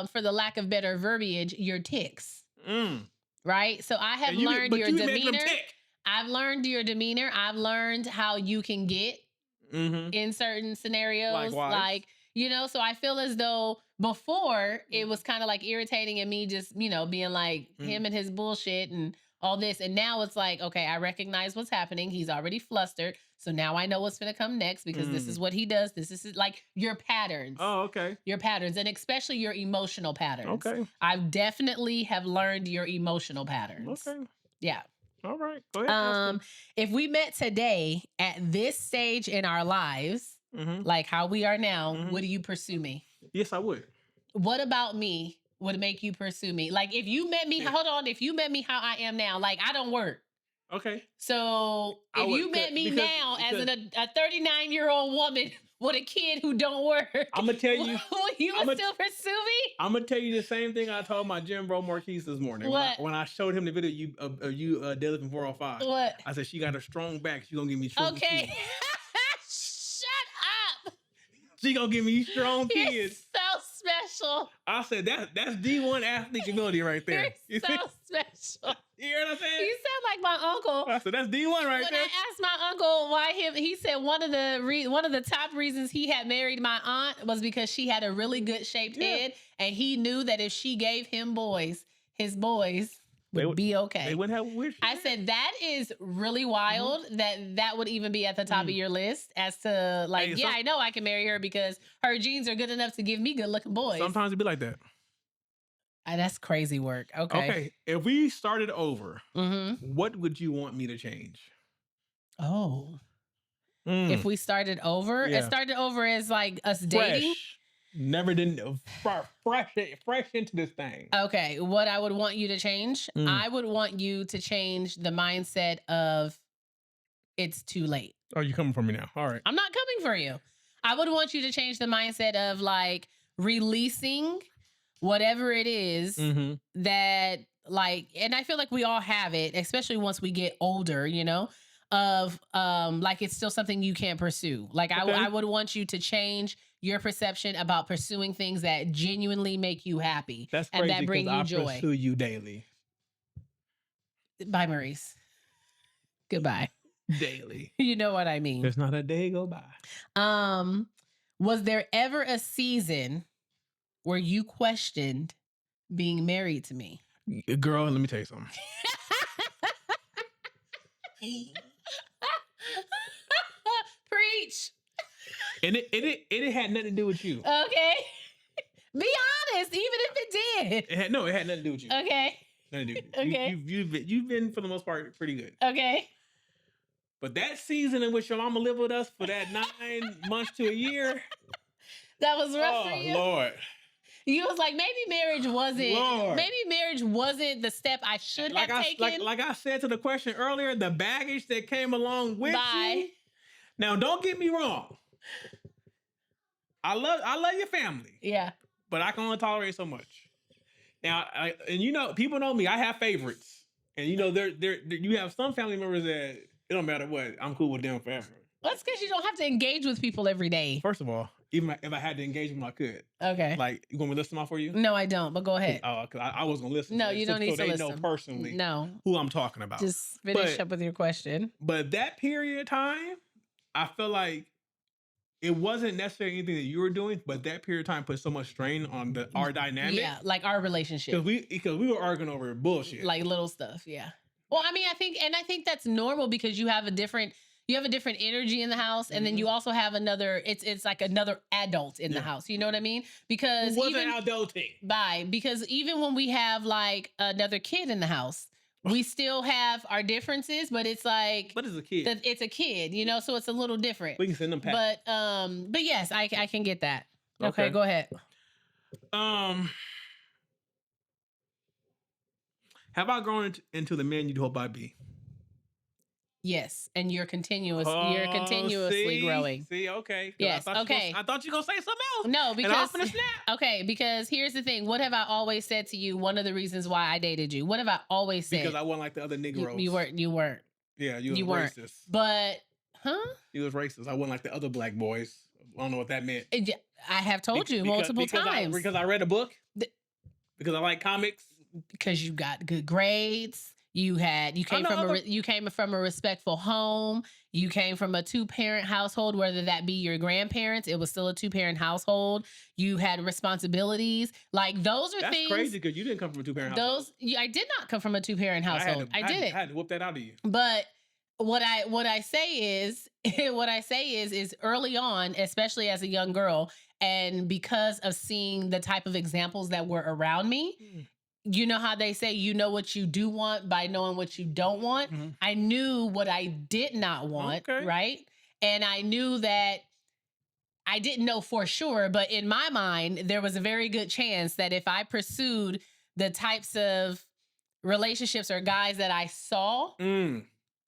Speaker 1: for the lack of better verbiage, your tics. Right? So I have learned your demeanor. I've learned your demeanor. I've learned how you can get in certain scenarios.
Speaker 2: Likewise.
Speaker 1: Like, you know, so I feel as though before it was kind of like irritating and me just, you know, being like him and his bullshit and all this. And now it's like, okay, I recognize what's happening. He's already flustered. So now I know what's going to come next because this is what he does. This is like your patterns.
Speaker 2: Oh, okay.
Speaker 1: Your patterns, and especially your emotional patterns.
Speaker 2: Okay.
Speaker 1: I definitely have learned your emotional patterns.
Speaker 2: Okay.
Speaker 1: Yeah.
Speaker 2: All right. Go ahead.
Speaker 1: If we met today at this stage in our lives, like how we are now, would you pursue me?
Speaker 2: Yes, I would.
Speaker 1: What about me would make you pursue me? Like if you met me, hold on, if you met me how I am now, like I don't work.
Speaker 2: Okay.
Speaker 1: So if you met me now as a 39-year-old woman with a kid who don't work.
Speaker 2: I'm gonna tell you.
Speaker 1: Will you
Speaker 2: I'ma-
Speaker 1: still pursue me?
Speaker 2: I'm gonna tell you the same thing I told my gym bro Marquise this morning.
Speaker 1: What?
Speaker 2: When I showed him the video of you deadlifting 405.
Speaker 1: What?
Speaker 2: I said she got a strong back. She gonna give me strong
Speaker 1: Okay.
Speaker 2: kids.
Speaker 1: Shut up.
Speaker 2: She gonna give me strong
Speaker 1: You're
Speaker 2: kids.
Speaker 1: so special.
Speaker 2: I said that's D1 athlete ability right there.
Speaker 1: You're so special.
Speaker 2: You hear what I'm saying?
Speaker 1: You sound like my uncle.
Speaker 2: I said that's D1 right
Speaker 1: When
Speaker 2: there.
Speaker 1: I asked my uncle why he said one of the top reasons he had married my aunt was because she had a really good shaped head, and he knew that if she gave him boys, his boys would be okay.
Speaker 2: They wouldn't have weird shit.
Speaker 1: I said that is really wild that would even be at the top of your list as to like,
Speaker 2: Hey,
Speaker 1: I know I can marry her because her genes are good enough to give me good looking boys.
Speaker 2: Sometimes it be like that.
Speaker 1: That's crazy work. Okay.
Speaker 2: If we started over,
Speaker 1: Mm-hmm.
Speaker 2: what would you want me to change?
Speaker 1: Oh.
Speaker 2: Mm.
Speaker 1: If we started over,
Speaker 2: Yeah.
Speaker 1: it started over as like us dating.
Speaker 2: Fresh. Never didn't fresh into this thing.
Speaker 1: Okay. What I would want you to change,
Speaker 2: Mm.
Speaker 1: I would want you to change the mindset of it's too late.
Speaker 2: Oh, you coming for me now? All right.
Speaker 1: I'm not coming for you. I would want you to change the mindset of like releasing whatever it is
Speaker 2: Mm-hmm.
Speaker 1: that like, and I feel like we all have it, especially once we get older, you know, of like it's still something you can't pursue. Like
Speaker 2: Okay.
Speaker 1: I would want you to change your perception about pursuing things that genuinely make you happy
Speaker 2: That's
Speaker 1: and
Speaker 2: crazy
Speaker 1: that bring you
Speaker 2: I
Speaker 1: joy.
Speaker 2: pursue you daily.
Speaker 1: Bye, Maurice. Goodbye.
Speaker 2: Daily.
Speaker 1: You know what I mean.
Speaker 2: There's not a day go by.
Speaker 1: Was there ever a season where you questioned being married to me?
Speaker 2: Girl, let me tell you something.
Speaker 1: Preach.
Speaker 2: And it had nothing to do with you.
Speaker 1: Okay. Be honest, even if it did.
Speaker 2: It had nothing to do with you.
Speaker 1: Okay.
Speaker 2: Nothing to do with you.
Speaker 1: Okay.
Speaker 2: You've been for the most part pretty good.
Speaker 1: Okay.
Speaker 2: But that season in which your mama lived with us for that 9 months to a year.
Speaker 1: That was rough for
Speaker 2: Oh
Speaker 1: you.
Speaker 2: Lord.
Speaker 1: You was like, maybe marriage wasn't.
Speaker 2: Lord.
Speaker 1: Maybe marriage wasn't the step I should have taken.
Speaker 2: Like I said to the question earlier, the baggage that came along with you. Now, don't get me wrong. I love your family,
Speaker 1: Yeah.
Speaker 2: but I can only tolerate so much. Now, and you know, people know me. I have favorites, and you know, you have some family members that it don't matter what. I'm cool with them forever.
Speaker 1: That's because you don't have to engage with people every day.
Speaker 2: First of all, even if I had to engage with them, I could.
Speaker 1: Okay.
Speaker 2: Like, you want me to list them out for you?
Speaker 1: No, I don't, but go ahead.
Speaker 2: Oh, because I was gonna listen.
Speaker 1: No,
Speaker 2: to it,
Speaker 1: you don't need
Speaker 2: so
Speaker 1: to
Speaker 2: they
Speaker 1: listen.
Speaker 2: know personally
Speaker 1: No.
Speaker 2: who I'm talking about.
Speaker 1: Just finish
Speaker 2: But-
Speaker 1: up with your question.
Speaker 2: But that period of time, I feel like it wasn't necessarily anything that you were doing, but that period of time put so much strain on our dynamic.
Speaker 1: Yeah, like our relationship.
Speaker 2: Because we were arguing over bullshit.
Speaker 1: Like little stuff, yeah. Well, I mean, I think that's normal because you have a different energy in the house, and then you also have another. It's like another adult in the house. You know what I mean? Because
Speaker 2: it wasn't adulting.
Speaker 1: Because even when we have like another kid in the house, we still have our differences, but it's like,
Speaker 2: But it's a kid.
Speaker 1: it's a kid, you know, so it's a little different.
Speaker 2: We can send them packs.
Speaker 1: But yes, I can get that. Okay,
Speaker 2: Okay.
Speaker 1: go ahead.
Speaker 2: Have I grown into the man you'd hope I'd be?
Speaker 1: Yes, and you're continuously growing.
Speaker 2: See, okay.
Speaker 1: Yes, okay.
Speaker 2: I thought you were gonna say something else.
Speaker 1: No,
Speaker 2: And
Speaker 1: because
Speaker 2: I'm finna snap.
Speaker 1: okay, because here's the thing. What have I always said to you? One of the reasons why I dated you. What have I always said?
Speaker 2: Because I wasn't like the other Negroes.
Speaker 1: You weren't.
Speaker 2: Yeah, you
Speaker 1: you
Speaker 2: was
Speaker 1: weren't.
Speaker 2: racist.
Speaker 1: But
Speaker 2: You was racist. I wasn't like the other black boys. I don't know what that meant.
Speaker 1: I have told you multiple times.
Speaker 2: Because I read a book.
Speaker 1: The-
Speaker 2: Because I like comics.
Speaker 1: Because you got good grades. You came from a respectful home. You came from a 2-parent household, whether that be your grandparents. It was still a 2-parent household. You had responsibilities. Like those are
Speaker 2: That's
Speaker 1: things.
Speaker 2: crazy because you didn't come from a 2-parent household.
Speaker 1: I did not come from a 2-parent household. I didn't.
Speaker 2: I had to whoop that out of you.
Speaker 1: But what I say is is early on, especially as a young girl, and because of seeing the type of examples that were around me, you know how they say you know what you do want by knowing what you don't want.
Speaker 2: Mhm.
Speaker 1: I knew what I did not want,
Speaker 2: Okay.
Speaker 1: right? And I knew that I didn't know for sure, but in my mind, there was a very good chance that if I pursued the types of relationships or guys that I saw,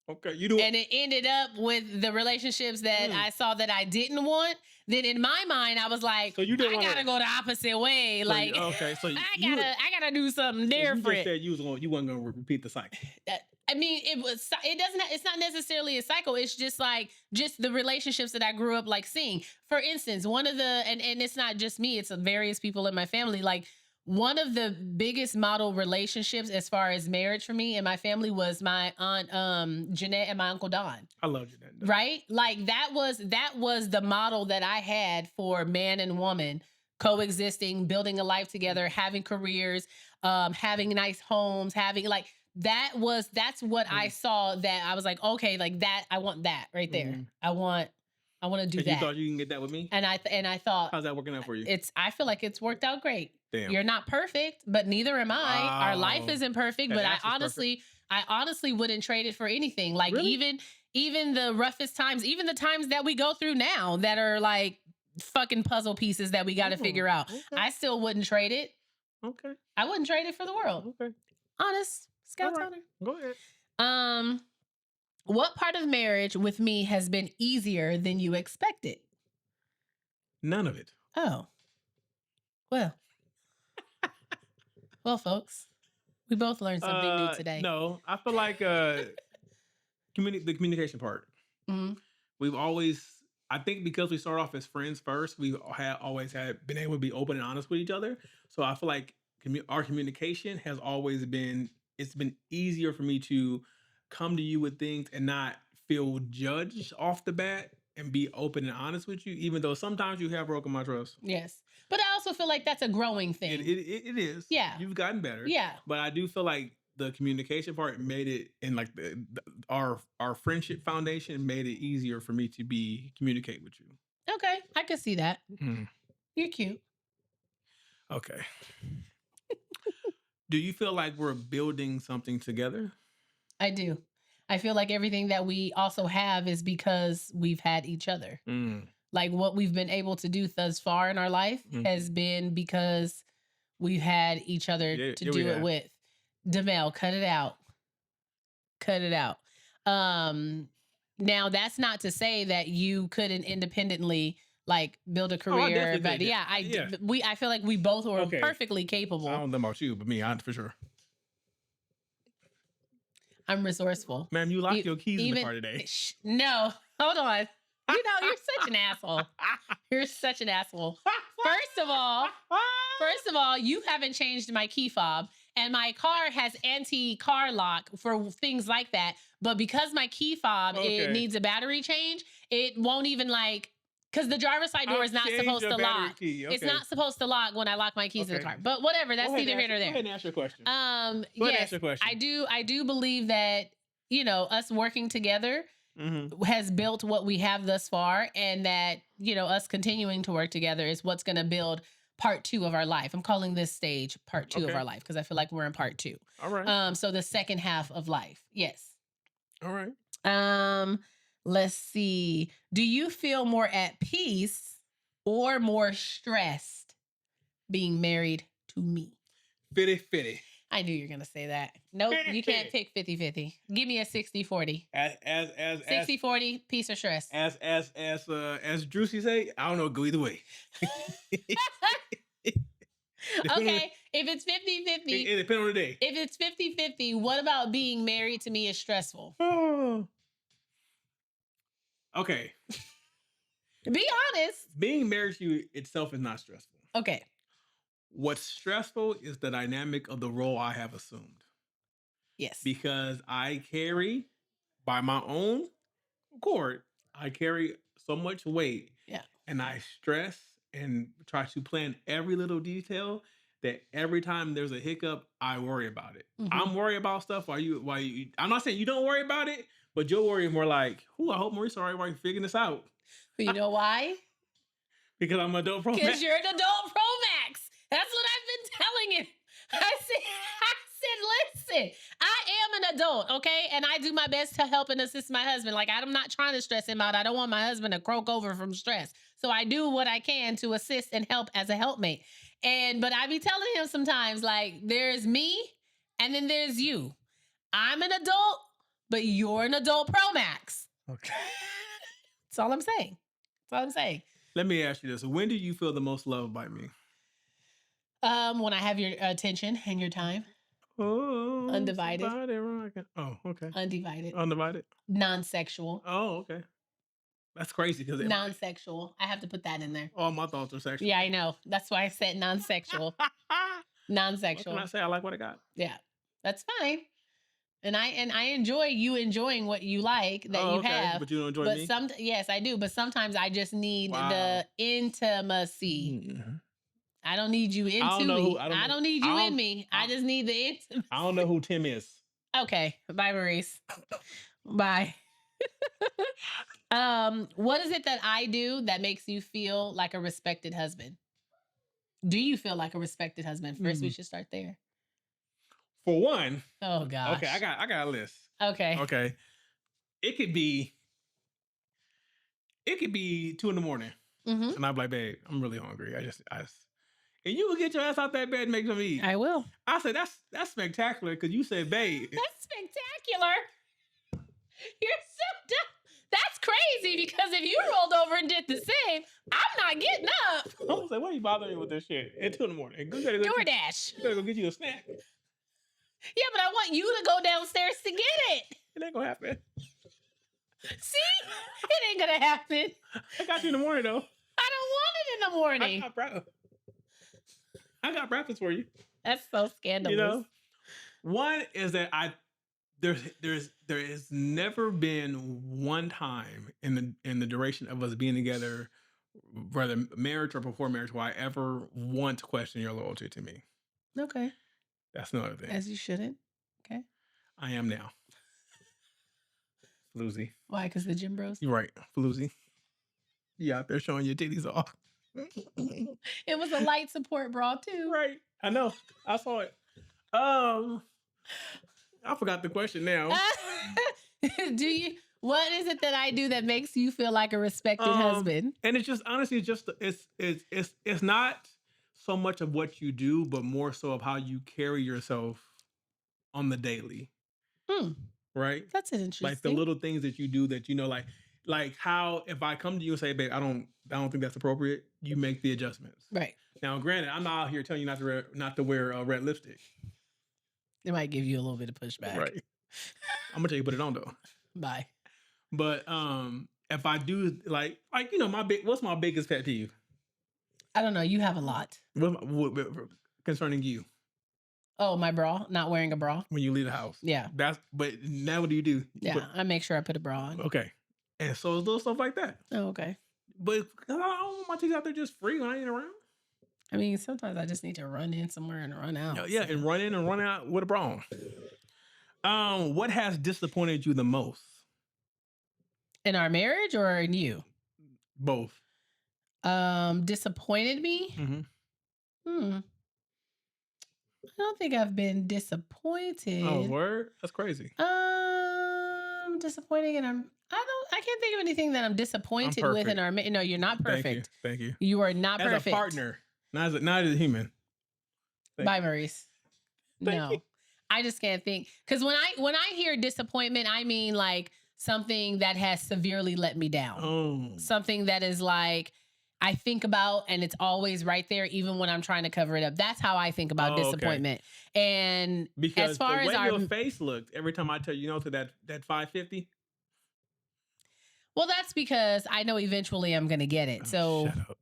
Speaker 2: Okay, you do it.
Speaker 1: and it ended up with the relationships that
Speaker 2: Mm.
Speaker 1: I saw that I didn't want, then in my mind I was like,
Speaker 2: So you didn't
Speaker 1: I
Speaker 2: want
Speaker 1: gotta
Speaker 2: to.
Speaker 1: go the opposite way.
Speaker 2: So you,
Speaker 1: Like
Speaker 2: okay, so
Speaker 1: I gotta do something
Speaker 2: you just
Speaker 1: different.
Speaker 2: said you wasn't gonna repeat the cycle.
Speaker 1: I mean, it doesn't, it's not necessarily a cycle. It's just like, just the relationships that I grew up like seeing. For instance, one of the, and it's not just me, it's various people in my family. Like, one of the biggest model relationships as far as marriage for me and my family was my aunt Jeanette and my uncle Don.
Speaker 2: I loved you then.
Speaker 1: Right? Like, that was the model that I had for man and woman coexisting, building a life together, having careers, having nice homes, having like, that's what I saw, that I was like, okay, like that, I want that right there.
Speaker 2: Mhm.
Speaker 1: I want to do
Speaker 2: And you
Speaker 1: that.
Speaker 2: thought you can get that with me?
Speaker 1: And I thought,
Speaker 2: How's that working out for you?
Speaker 1: I feel like it's worked out great.
Speaker 2: Damn.
Speaker 1: You're not perfect, but neither am I. Our life
Speaker 2: Wow.
Speaker 1: isn't perfect,
Speaker 2: That
Speaker 1: but
Speaker 2: ass is perfect.
Speaker 1: I honestly wouldn't trade it for anything. Like,
Speaker 2: Really?
Speaker 1: even the roughest times, even the times that we go through now that are like fucking puzzle pieces that we got to
Speaker 2: Oh,
Speaker 1: figure out,
Speaker 2: okay.
Speaker 1: I still wouldn't trade it.
Speaker 2: Okay.
Speaker 1: I wouldn't trade it for the world.
Speaker 2: Okay.
Speaker 1: Honest,
Speaker 2: All
Speaker 1: Scout
Speaker 2: right.
Speaker 1: Toner.
Speaker 2: Go ahead.
Speaker 1: What part of marriage with me has been easier than you expected?
Speaker 2: None of it.
Speaker 1: Oh, well, folks, we both learned something new today.
Speaker 2: No, I feel like the communication part.
Speaker 1: Mhm.
Speaker 2: We've always, I think, because we started off as friends first, we always had been able to be open and honest with each other. So I feel like our communication has always been. It's been easier for me to come to you with things and not feel judged off the bat and be open and honest with you, even though sometimes you have broken my trust.
Speaker 1: Yes, but I also feel like that's a growing thing.
Speaker 2: It is.
Speaker 1: Yeah.
Speaker 2: You've gotten better.
Speaker 1: Yeah.
Speaker 2: But I do feel like the communication part made it, and like our friendship foundation made it easier for me to communicate with you.
Speaker 1: Okay, I can see that.
Speaker 2: Mm.
Speaker 1: You're cute.
Speaker 2: Okay. Do you feel like we're building something together?
Speaker 1: I do. I feel like everything that we also have is because we've had each other.
Speaker 2: Mm.
Speaker 1: Like, what we've been able to do thus far in our life has been because we've had each other to do it with. Demel, cut it out. Cut it out. Now that's not to say that you couldn't independently like build a career, but yeah, I feel like we both were perfectly capable.
Speaker 2: I don't know about you, but me, I for sure.
Speaker 1: I'm resourceful.
Speaker 2: Ma'am, you locked your keys in the car today.
Speaker 1: No, hold on. You know, you're such an asshole. You're such an asshole. First of all, you haven't changed my key fob, and my car has anti-car lock for things like that. But because my key fob it needs a battery change, it won't even like, because the driver's side door is not supposed to lock. Okay. It's not supposed to lock when I lock my keys in the car. But whatever, that's neither here nor there.
Speaker 2: Go ahead and ask your question.
Speaker 1: Yes, your question. I do believe that, you know, us working together has built what we have thus far, and that, you know, us continuing to work together is what's going to build part 2 of our life. I'm calling this stage part 2 of our life because I feel like we're in part 2.
Speaker 2: All right.
Speaker 1: So the second half of life. Yes.
Speaker 2: All right.
Speaker 1: Let's see. Do you feel more at peace or more stressed being married to me?
Speaker 2: 50-50.
Speaker 1: I knew you were going to say that. Nope, you can't pick 50-50. Give me a 60-40.
Speaker 2: As
Speaker 1: 60-40, peace or stress.
Speaker 2: As Drusy say, I don't know, go either way.
Speaker 1: Okay, if it's 50-50.
Speaker 2: It depends on the day.
Speaker 1: If it's 50-50, what about being married to me is stressful?
Speaker 2: Okay.
Speaker 1: Be honest.
Speaker 2: Being married to you itself is not stressful.
Speaker 1: Okay.
Speaker 2: What's stressful is the dynamic of the role I have assumed.
Speaker 1: Yes.
Speaker 2: Because I carry, by my own accord, I carry so much weight.
Speaker 1: Yeah.
Speaker 2: And I stress and try to plan every little detail that every time there's a hiccup, I worry about it. I'm worried about stuff while you I'm not saying you don't worry about it, but you're worried more like, I hope Maurice already while you're figuring this out.
Speaker 1: But you know why?
Speaker 2: Because I'm an adult pro max.
Speaker 1: Because you're an adult pro max. That's what I've been telling you. I said, listen, I am an adult, okay? And I do my best to help and assist my husband. Like, I'm not trying to stress him out. I don't want my husband to croak over from stress. So I do what I can to assist and help as a helpmate. But I be telling him sometimes, like, there's me and then there's you. I'm an adult, but you're an adult Pro Max.
Speaker 2: Okay.
Speaker 1: That's all I'm saying. That's all I'm saying.
Speaker 2: Let me ask you this: when do you feel the most loved by me?
Speaker 1: When I have your attention and your time,
Speaker 2: Oh,
Speaker 1: undivided,
Speaker 2: somebody rockin'. Oh, okay.
Speaker 1: undivided,
Speaker 2: Undivided.
Speaker 1: non-sexual,
Speaker 2: Oh, okay. That's crazy because
Speaker 1: non-sexual. I have to put that in there.
Speaker 2: all my thoughts are sexual.
Speaker 1: Yeah, I know. That's why I said non-sexual.
Speaker 2: What can
Speaker 1: Non-sexual.
Speaker 2: I say? I like what I got.
Speaker 1: Yeah, that's fine. And I enjoy you enjoying what you like that
Speaker 2: Oh,
Speaker 1: you
Speaker 2: okay.
Speaker 1: have.
Speaker 2: But you don't enjoy
Speaker 1: But
Speaker 2: me?
Speaker 1: yes, I do. But sometimes I just need
Speaker 2: Wow.
Speaker 1: the intimacy.
Speaker 2: Mhm.
Speaker 1: I don't need you
Speaker 2: I don't
Speaker 1: into
Speaker 2: know
Speaker 1: me.
Speaker 2: who. I don't know.
Speaker 1: don't need you in me. I just need the intimacy.
Speaker 2: I don't know who Tim is.
Speaker 1: Okay. Bye, Maurice. Bye. What is it that I do that makes you feel like a respected husband? Do you feel like a respected husband? First, we should start there.
Speaker 2: For one,
Speaker 1: Oh gosh.
Speaker 2: okay, I got a list.
Speaker 1: Okay.
Speaker 2: Okay, it could be 2 in the morning,
Speaker 1: Mm-hmm.
Speaker 2: and I'm like, babe, I'm really hungry. And you will get your ass out that bed and make something to eat.
Speaker 1: I will.
Speaker 2: I said, that's spectacular because you said, babe.
Speaker 1: That's spectacular. You're so dumb. That's crazy because if you rolled over and did the same, I'm not getting up.
Speaker 2: I was like, why are you bothering me with this shit at 2 in the morning? You gotta go
Speaker 1: DoorDash.
Speaker 2: You gotta go get you a snack.
Speaker 1: Yeah, but I want you to go downstairs to get it.
Speaker 2: It ain't gonna happen.
Speaker 1: See? It ain't gonna happen.
Speaker 2: I got you in the morning though.
Speaker 1: I don't want it in the morning.
Speaker 2: I got breakfast for you.
Speaker 1: That's so scandalous.
Speaker 2: You know, one is that there has never been one time in the duration of us being together, whether marriage or before marriage, where I ever once questioned your loyalty to me.
Speaker 1: Okay.
Speaker 2: That's another thing.
Speaker 1: As you shouldn't. Okay.
Speaker 2: I am now. Floozy.
Speaker 1: Why? Because the gym bros?
Speaker 2: You're right. Floozy. You out there showing your titties off.
Speaker 1: It was a light support bra too.
Speaker 2: Right. I know. I saw it. I forgot the question now.
Speaker 1: What is it that I do that makes you feel like a respected husband?
Speaker 2: And it's just honestly it's not so much of what you do, but more so of how you carry yourself on the daily. Right?
Speaker 1: That's an interesting.
Speaker 2: Like the little things that you do that like how if I come to you and say, babe, I don't think that's appropriate, you make the adjustments.
Speaker 1: Right.
Speaker 2: Now, granted, I'm not out here telling you not to wear red lipstick.
Speaker 1: It might give you a little bit of pushback.
Speaker 2: Right. I'm gonna tell you put it on though.
Speaker 1: Bye.
Speaker 2: But if I do like what's my biggest pet peeve?
Speaker 1: I don't know. You have a lot.
Speaker 2: What concerning you?
Speaker 1: Oh, my bra, not wearing a bra.
Speaker 2: When you leave the house.
Speaker 1: Yeah.
Speaker 2: But now what do you do?
Speaker 1: I make sure I put a bra on.
Speaker 2: Okay. And so it's little stuff like that.
Speaker 1: Oh, okay.
Speaker 2: But I don't want my titties out there just free when I ain't around.
Speaker 1: I mean, sometimes I just need to run in somewhere and run out.
Speaker 2: Yeah, and run in and run out with a bra on. What has disappointed you the most?
Speaker 1: In our marriage or in you?
Speaker 2: Both.
Speaker 1: Disappointed me?
Speaker 2: Mm-hmm.
Speaker 1: I don't think I've been disappointed.
Speaker 2: Oh, word? That's crazy.
Speaker 1: Disappointing, and I can't think of anything that I'm disappointed with in our. No, you're not perfect.
Speaker 2: Thank you.
Speaker 1: You are not
Speaker 2: as
Speaker 1: perfect.
Speaker 2: As a partner, not as a human.
Speaker 1: Bye, Maurice. No, I just can't think because when I hear disappointment, I mean like something that has severely let me down.
Speaker 2: Oh.
Speaker 1: Something that is like I think about and it's always right there, even when I'm trying to cover it up. That's how I think about disappointment. Okay. And
Speaker 2: because
Speaker 1: as far
Speaker 2: the way
Speaker 1: as
Speaker 2: your face looked every time I tell you, to that 550.
Speaker 1: Well, that's because I know eventually I'm going to get it. So
Speaker 2: shut up.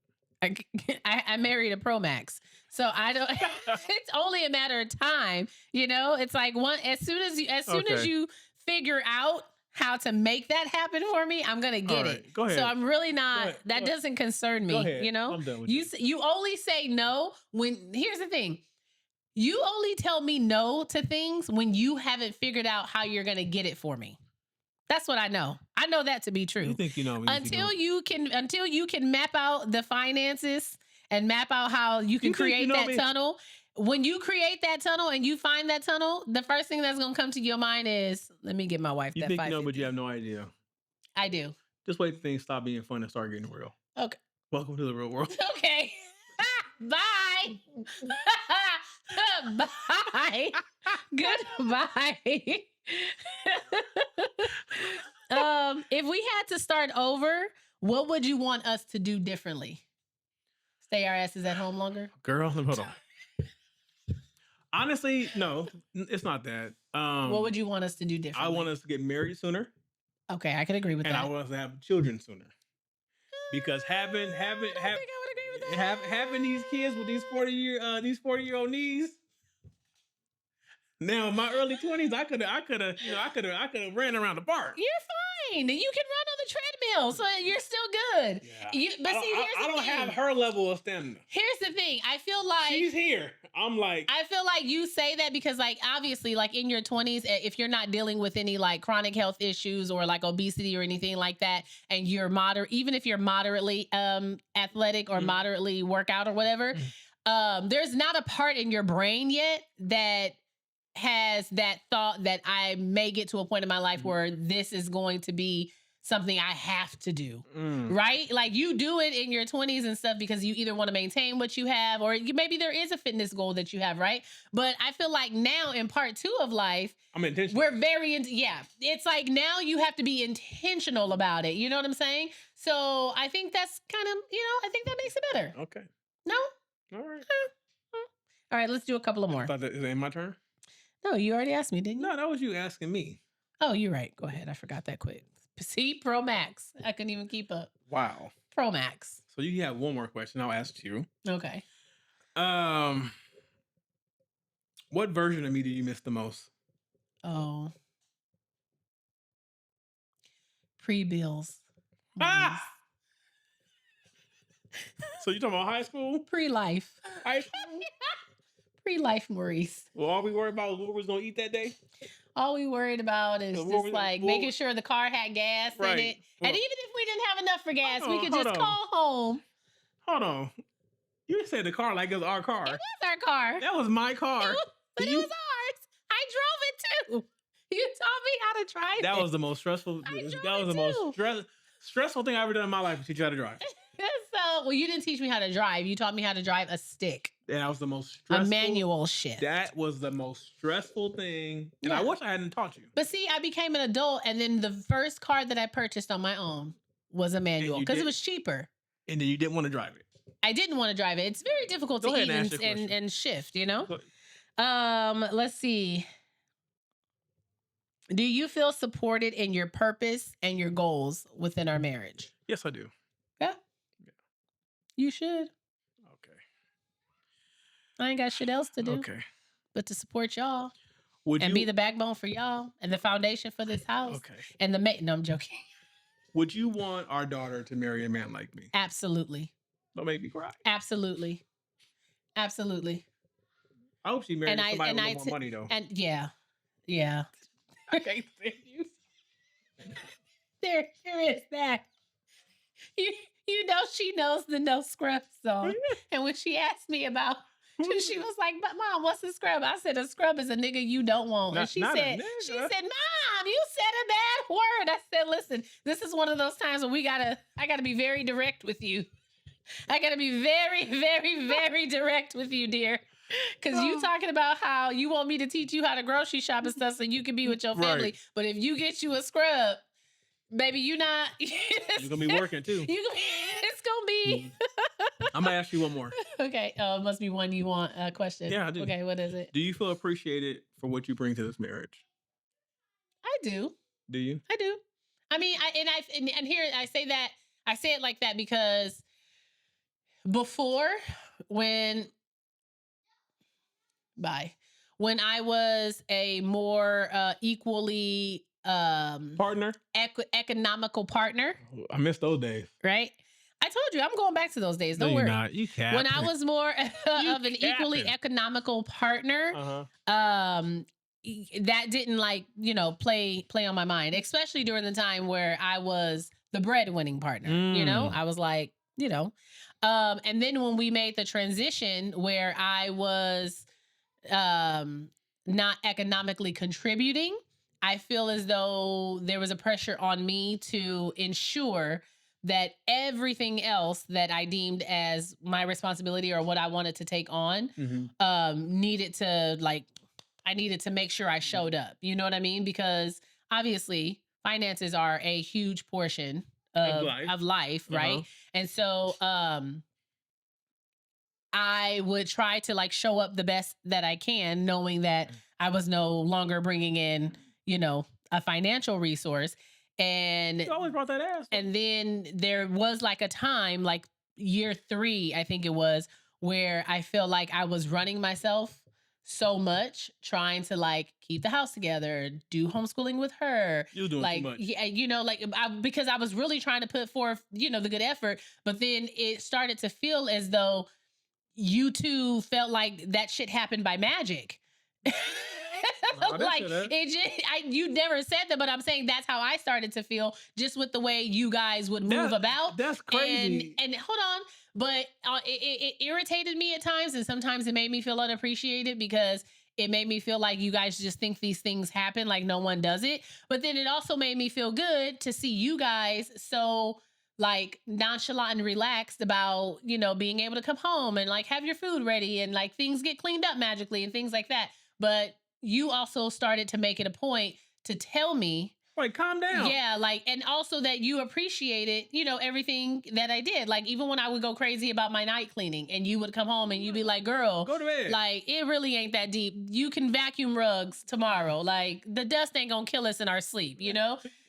Speaker 1: I married a Pro Max. So I don't, it's only a matter of time. It's like as soon as you figure out how to make that happen for me, I'm going to get it.
Speaker 2: Go ahead.
Speaker 1: So I'm really not, that doesn't concern me.
Speaker 2: Go ahead. I'm done with
Speaker 1: you only say no here's the thing. You only tell me no to things when you haven't figured out how you're going to get it for me. That's what I know. I know that to be true.
Speaker 2: You think you know me.
Speaker 1: Until you can map out the finances and map out how you can create that tunnel. When you create that tunnel and you find that tunnel, the first thing that's going to come to your mind is, let me get my wife that 550.
Speaker 2: You think you know, but you have no idea.
Speaker 1: I do.
Speaker 2: Just wait till things stop being fun and start getting real.
Speaker 1: Okay.
Speaker 2: Welcome to the real world.
Speaker 1: Okay. Bye. Bye. Goodbye. If we had to start over, what would you want us to do differently? Stay our asses at home longer?
Speaker 2: Girl, hold on. Honestly, no, it's not that.
Speaker 1: What would you want us to do
Speaker 2: I
Speaker 1: differently?
Speaker 2: want us to get married sooner,
Speaker 1: Okay, I could agree with
Speaker 2: and I
Speaker 1: that.
Speaker 2: want us to have children sooner. Because
Speaker 1: I don't think I would agree with that.
Speaker 2: having these kids with these 40-year-old knees. Now in my early 20s, I could have ran around the park.
Speaker 1: You're fine. You can run on the treadmill, so you're still good.
Speaker 2: Yeah. I don't have her level of stamina.
Speaker 1: Here's the thing. I feel like
Speaker 2: She's here. I'm like,
Speaker 1: I feel like you say that because, like, obviously, like in your 20s, if you're not dealing with any like chronic health issues or like obesity or anything like that, and you're even if you're moderately athletic or moderately workout or whatever, there's not a part in your brain yet that has that thought that I may get to a point in my life where this is going to be something I have to do, right? Like you do it in your 20s and stuff because you either want to maintain what you have or maybe there is a fitness goal that you have, right? But I feel like now in part 2 of life,
Speaker 2: I'm intentional.
Speaker 1: we're very, it's like now you have to be intentional about it. You know what I'm saying? So I think that's kind of, I think that makes it better.
Speaker 2: Okay.
Speaker 1: No?
Speaker 2: All right.
Speaker 1: All right, let's do a couple of more.
Speaker 2: Is it my turn?
Speaker 1: No, you already asked me, didn't you?
Speaker 2: No, that was you asking me.
Speaker 1: Oh, you're right. Go ahead. I forgot that quick. See, Pro Max. I couldn't even keep up.
Speaker 2: Wow.
Speaker 1: Pro Max.
Speaker 2: So you have one more question. I'll ask you.
Speaker 1: Okay.
Speaker 2: What version of me do you miss the most?
Speaker 1: Oh. Pre-bills.
Speaker 2: Ah! So you talking about high school?
Speaker 1: Pre-life.
Speaker 2: High school?
Speaker 1: Pre-life, Maurice.
Speaker 2: Well, all we worried about was what we was going to eat that day?
Speaker 1: All we worried about is just making sure the car had gas in it. And even if we didn't have enough for gas, we could just call home.
Speaker 2: Hold on. You said the car like it was our car.
Speaker 1: It was our car.
Speaker 2: That was my car.
Speaker 1: But it was ours. I drove it too. You taught me how to drive it.
Speaker 2: That was the most stressful. Stressful thing I ever done in my life was teach you how to drive.
Speaker 1: Well, you didn't teach me how to drive. You taught me how to drive a stick.
Speaker 2: That was the most stressful.
Speaker 1: A manual shift.
Speaker 2: That was the most stressful thing. And I wish I hadn't taught you.
Speaker 1: But see, I became an adult, and then the first car that I purchased on my own was a manual because it was cheaper.
Speaker 2: And then you didn't want to drive it.
Speaker 1: I didn't want to drive it. It's very difficult to even and shift, Let's see. Do you feel supported in your purpose and your goals within our marriage?
Speaker 2: Yes, I do.
Speaker 1: Yeah? You should.
Speaker 2: Okay.
Speaker 1: I ain't got shit else to do.
Speaker 2: Okay.
Speaker 1: But to support y'all. Be the backbone for y'all and the foundation for this house.
Speaker 2: Okay.
Speaker 1: And no, I'm joking.
Speaker 2: Would you want our daughter to marry a man like me?
Speaker 1: Absolutely.
Speaker 2: Don't make me cry.
Speaker 1: Absolutely. Absolutely.
Speaker 2: I hope she marries somebody with more money though.
Speaker 1: And yeah.
Speaker 2: I can't stand you.
Speaker 1: There is that. You know she knows the no scrub song. And when she asked me about, she was like, "But Mom, what's a scrub?" I said, "A scrub is a nigga you don't want." And she said, "Mom, you said a bad word." I said, "Listen, this is one of those times where I gotta be very direct with you. I gotta be very, very, very direct with you, dear. Because you talking about how you want me to teach you how to grocery shop and stuff so you can be with your family. Right. But if you get you a scrub, baby, you're going to
Speaker 2: be working too.
Speaker 1: It's going to be.
Speaker 2: I'm going to ask you one more.
Speaker 1: Okay. It must be one you want a question.
Speaker 2: Yeah, I do.
Speaker 1: Okay, what is it?
Speaker 2: Do you feel appreciated for what you bring to this marriage?
Speaker 1: I do.
Speaker 2: Do you?
Speaker 1: I do. I mean, and here I say it like that because before when I was a more equally
Speaker 2: partner,
Speaker 1: economical partner.
Speaker 2: I miss those days.
Speaker 1: Right? I told you I'm going back to those days. Don't worry.
Speaker 2: Not. You can't.
Speaker 1: When I was more of an equally economical partner, that didn't play on my mind, especially during the time where I was the breadwinning partner. I was like, and then when we made the transition where I was not economically contributing, I feel as though there was a pressure on me to ensure that everything else that I deemed as my responsibility or what I wanted to take on needed to I needed to make sure I showed up. You know what I mean? Because obviously finances are a huge portion
Speaker 2: Of life.
Speaker 1: of life, right?
Speaker 2: Uh-huh.
Speaker 1: And so I would try to like show up the best that I can, knowing that I was no longer bringing in, a financial resource. And
Speaker 2: You always brought that ass.
Speaker 1: and then there was like a time, like year 3, I think it was, where I feel like I was running myself so much, trying to like keep the house together, do homeschooling with her.
Speaker 2: You was doing too
Speaker 1: Like,
Speaker 2: much.
Speaker 1: yeah, because I was really trying to put forth, the good effort, but then it started to feel as though you two felt like that shit happened by magic.
Speaker 2: No, I didn't
Speaker 1: Like
Speaker 2: say that.
Speaker 1: it just, you never said that, but I'm saying that's how I started to feel, just with the way you guys would move about.
Speaker 2: That's crazy.
Speaker 1: And hold on, but it irritated me at times, and sometimes it made me feel unappreciated because it made me feel like you guys just think these things happen, like no one does it. But then it also made me feel good to see you guys so like nonchalant and relaxed about, being able to come home and like have your food ready and like things get cleaned up magically and things like that. But you also started to make it a point to tell me,
Speaker 2: Like, calm down.
Speaker 1: yeah, like, and also that you appreciated, everything that I did. Like, even when I would go crazy about my night cleaning and you would come home and you'd be like, girl,
Speaker 2: Go to bed.
Speaker 1: like, it really ain't that deep. You can vacuum rugs tomorrow. Like, the dust ain't gonna kill us in our sleep,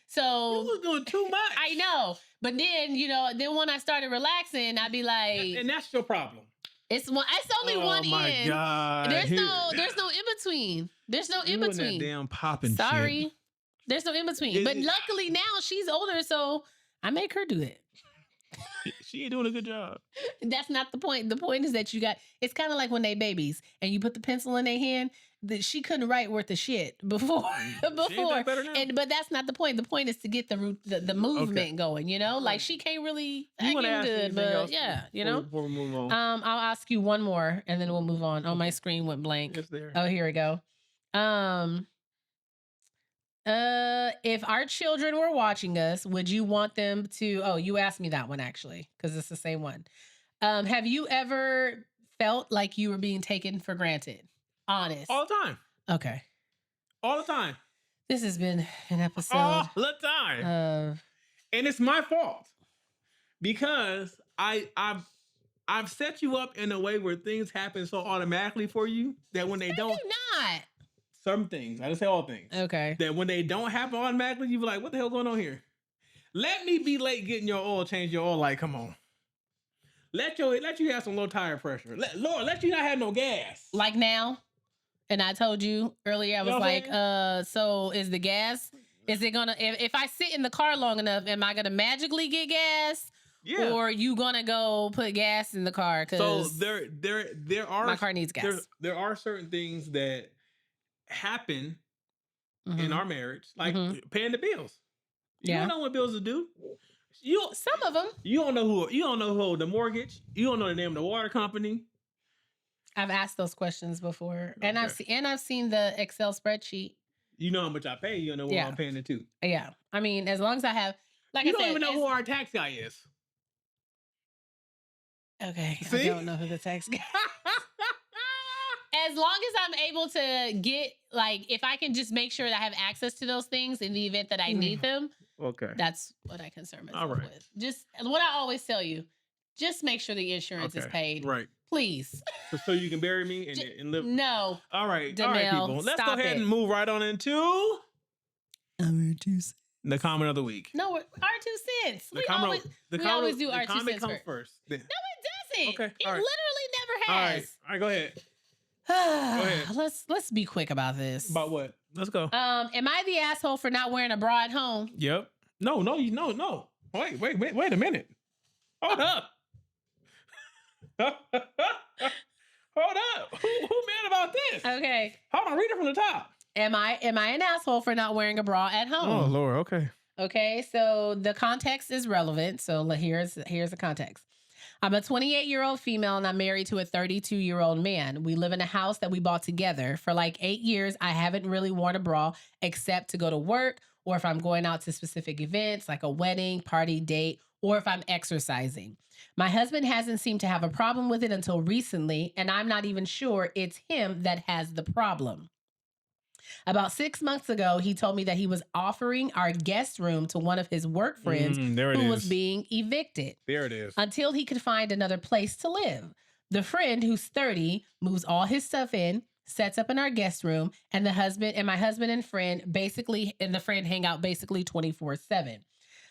Speaker 1: So
Speaker 2: You was doing too much.
Speaker 1: I know. But then, then when I started relaxing, I'd be like,
Speaker 2: And that's your problem.
Speaker 1: it's only one
Speaker 2: Oh my
Speaker 1: end.
Speaker 2: God.
Speaker 1: There's no in between. There's no in
Speaker 2: You and
Speaker 1: between.
Speaker 2: that damn popping
Speaker 1: Sorry.
Speaker 2: shit.
Speaker 1: There's no in between. But luckily now she's older, so I make her do it.
Speaker 2: She ain't doing a good job.
Speaker 1: That's not the point. The point is that it's kind of like when they babies and you put the pencil in their hand, that she couldn't write worth of shit before.
Speaker 2: She ain't that better now?
Speaker 1: But that's not the point. The point is to get the movement going, Like she can't really
Speaker 2: You want to ask
Speaker 1: good,
Speaker 2: anything
Speaker 1: but
Speaker 2: else
Speaker 1: yeah,
Speaker 2: before we move on?
Speaker 1: I'll ask you one more and then we'll move on. Oh, my screen went blank.
Speaker 2: It's there.
Speaker 1: Oh, here we go. If our children were watching us, would you want them to? Oh, you asked me that one actually, because it's the same one. Have you ever felt like you were being taken for granted? Honest.
Speaker 2: All the time.
Speaker 1: Okay.
Speaker 2: All the time.
Speaker 1: This has been an episode
Speaker 2: All the time.
Speaker 1: of
Speaker 2: And it's my fault because I've set you up in a way where things happen so automatically for you that when they don't,
Speaker 1: not.
Speaker 2: some things, I didn't say all things,
Speaker 1: Okay.
Speaker 2: that when they don't happen automatically, you be like, what the hell going on here? Let me be late getting your oil, change your oil light. Come on. Let you have some low tire pressure. Let you not have no gas.
Speaker 1: Like now. And I told you earlier, I was like, so is the gas, is it gonna, if I sit in the car long enough, am I gonna magically get gas?
Speaker 2: Yeah.
Speaker 1: Or you gonna go put gas in the car?
Speaker 2: So there are,
Speaker 1: my car needs gas.
Speaker 2: There are certain things that happen in
Speaker 1: Mhm.
Speaker 2: our marriage, like
Speaker 1: Mhm.
Speaker 2: paying the bills. You
Speaker 1: Yeah.
Speaker 2: don't know what bills to do.
Speaker 1: Some of them.
Speaker 2: You don't know who owed the mortgage. You don't know the name of the water company.
Speaker 1: I've asked those questions before, and
Speaker 2: Okay.
Speaker 1: I've seen the Excel spreadsheet.
Speaker 2: You know how much I pay. You don't know what
Speaker 1: Yeah.
Speaker 2: I'm paying it to.
Speaker 1: Yeah, I mean, as long as I have, like
Speaker 2: You
Speaker 1: I
Speaker 2: don't
Speaker 1: said,
Speaker 2: even know who our tax guy is.
Speaker 1: Okay, I
Speaker 2: See?
Speaker 1: don't know who the tax guy. As long as I'm able to get, like, if I can just make sure that I have access to those things in the event that I need them,
Speaker 2: Okay.
Speaker 1: that's what I concern myself
Speaker 2: All right.
Speaker 1: with. Just what I always tell you, just make sure the insurance is
Speaker 2: Okay.
Speaker 1: paid.
Speaker 2: Right.
Speaker 1: Please.
Speaker 2: So you can bury me and live.
Speaker 1: No.
Speaker 2: All right.
Speaker 1: Demel,
Speaker 2: All right, people. Let's go
Speaker 1: stop
Speaker 2: ahead
Speaker 1: it.
Speaker 2: and move right on into the comment of the week.
Speaker 1: No, our 2 cents.
Speaker 2: The
Speaker 1: We
Speaker 2: comment,
Speaker 1: always do
Speaker 2: the
Speaker 1: our 2
Speaker 2: comment
Speaker 1: cents
Speaker 2: comes first.
Speaker 1: No, it doesn't.
Speaker 2: Okay,
Speaker 1: It
Speaker 2: all right.
Speaker 1: literally never
Speaker 2: All right.
Speaker 1: has.
Speaker 2: All right. Go ahead. ahead.
Speaker 1: Let's be quick about this.
Speaker 2: About what? Let's go.
Speaker 1: Am I the asshole for not wearing a bra at home?
Speaker 2: Yep. No. Wait a minute. Hold up. Hold up. Who mad about this?
Speaker 1: Okay.
Speaker 2: Hold on. Read it from the top.
Speaker 1: Am I an asshole for not wearing a bra at home?
Speaker 2: Oh Lord. Okay.
Speaker 1: Okay, so the context is relevant. So here's the context. I'm a 28-year-old female and I'm married to a 32-year-old man. We live in a house that we bought together. For like 8 years, I haven't really worn a bra except to go to work or if I'm going out to specific events like a wedding, party, date, or if I'm exercising. My husband hasn't seemed to have a problem with it until recently, and I'm not even sure it's him that has the problem. About 6 months ago, he told me that he was offering our guest room to one of his work friends
Speaker 2: There it
Speaker 1: who was
Speaker 2: is.
Speaker 1: being evicted
Speaker 2: There it is.
Speaker 1: until he could find another place to live. The friend, who's 30, moves all his stuff in, sets up in our guest room, and my husband and the friend hang out basically 24/7.